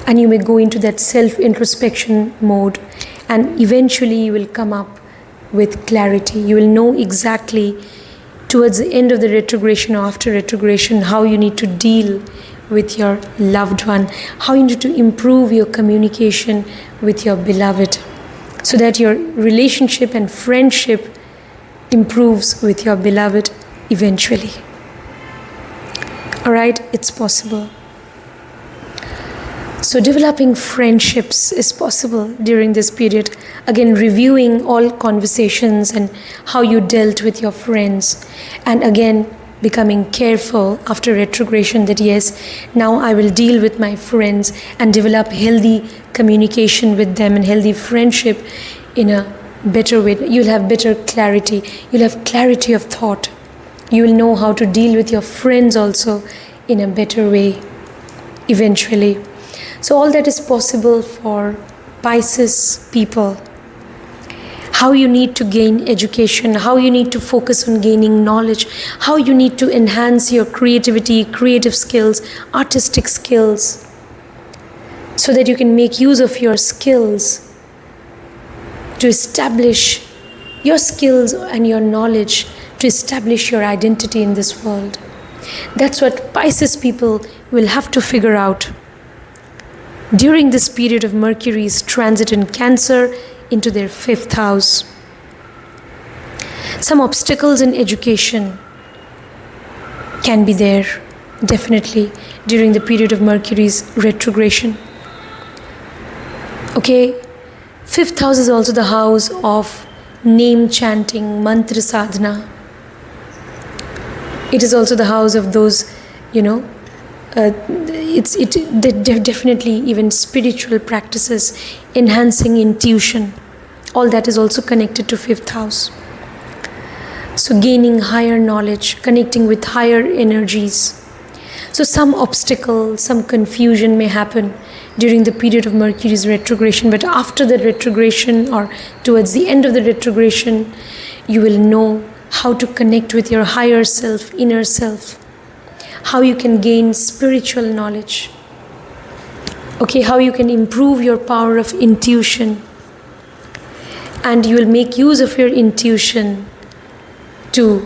And you may go into that self-introspection mode, and eventually you will come up with clarity. You will know exactly towards the end of the retrogression or after retrogression how you need to deal with your loved one, how you need to improve your communication with your beloved so that your relationship and friendship improves with your beloved eventually. Alright, it's possible. So developing friendships is possible during this period. Again, reviewing all conversations and how you dealt with your friends. And again, becoming careful after retrogression that yes, now I will deal with my friends and develop healthy communication with them and healthy friendship in a better way. You'll have better clarity. You'll have clarity of thought. You will know how to deal with your friends also in a better way eventually. So all that is possible for Pisces people. How you need to gain education, how you need to focus on gaining knowledge, how you need to enhance your creativity, creative skills, artistic skills, so that you can make use of your skills to establish your skills and your knowledge to establish your identity in this world. That's what Pisces people will have to figure out during this period of Mercury's transit in Cancer into their 5th house. Some obstacles in education can be there, definitely, during the period of Mercury's retrogression. 5th house is also the house of name chanting, mantra sadhana. It is also the house of those, definitely even spiritual practices, enhancing intuition. All that is also connected to 5th house. So gaining higher knowledge, connecting with higher energies. So some obstacle, some confusion may happen during the period of Mercury's retrogression, but after the retrogression or towards the end of the retrogression, you will know how to connect with your higher self, inner self, how you can gain spiritual knowledge, how you can improve your power of intuition, and you will make use of your intuition to,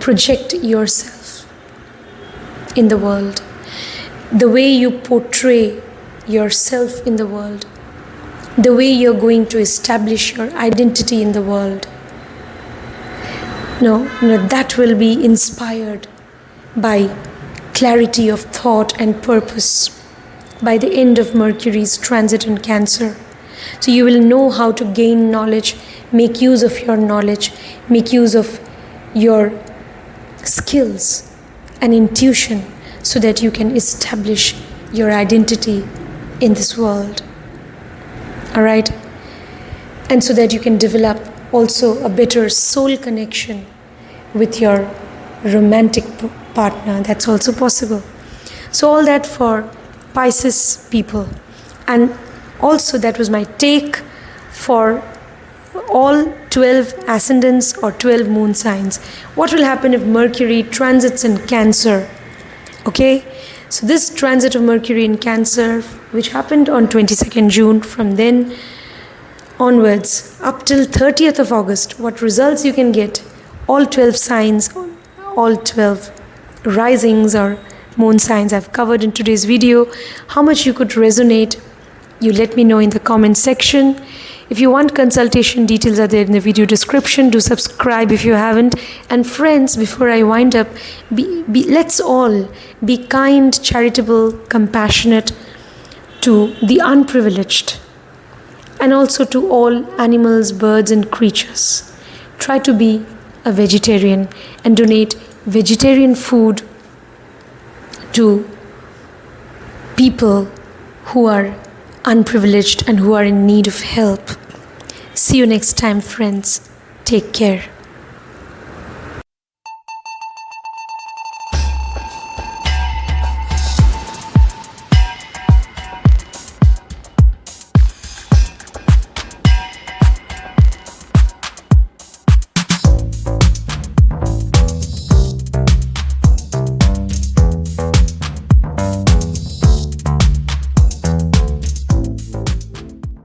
project yourself in the world. The way you portray yourself in the world, the way you're going to establish your identity in the world. That will be inspired by clarity of thought and purpose by the end of Mercury's transit in Cancer. So you will know how to gain knowledge, make use of your knowledge, make use of your skills and intuition so that you can establish your identity in this world. Alright? And so that you can develop also a better soul connection with your romantic partner. That's also possible. So all that for Pisces people. And also that was my take for all 12 ascendants or 12 moon signs. What will happen if Mercury transits in Cancer? So this transit of Mercury in Cancer, which happened on 22nd June, from then onwards up till 30th of August, what results you can get, all 12 signs, all 12 risings or moon signs I've covered in today's video. How much you could resonate, you let me know in the comment section. If you want consultation, details are there in the video description. Do subscribe if you haven't. And friends, before I wind up, let's all be kind, charitable, compassionate to the unprivileged, and also to all animals, birds and creatures. Try to be a vegetarian and donate vegetarian food to people who are unprivileged and who are in need of help. See you next time, friends. Take care.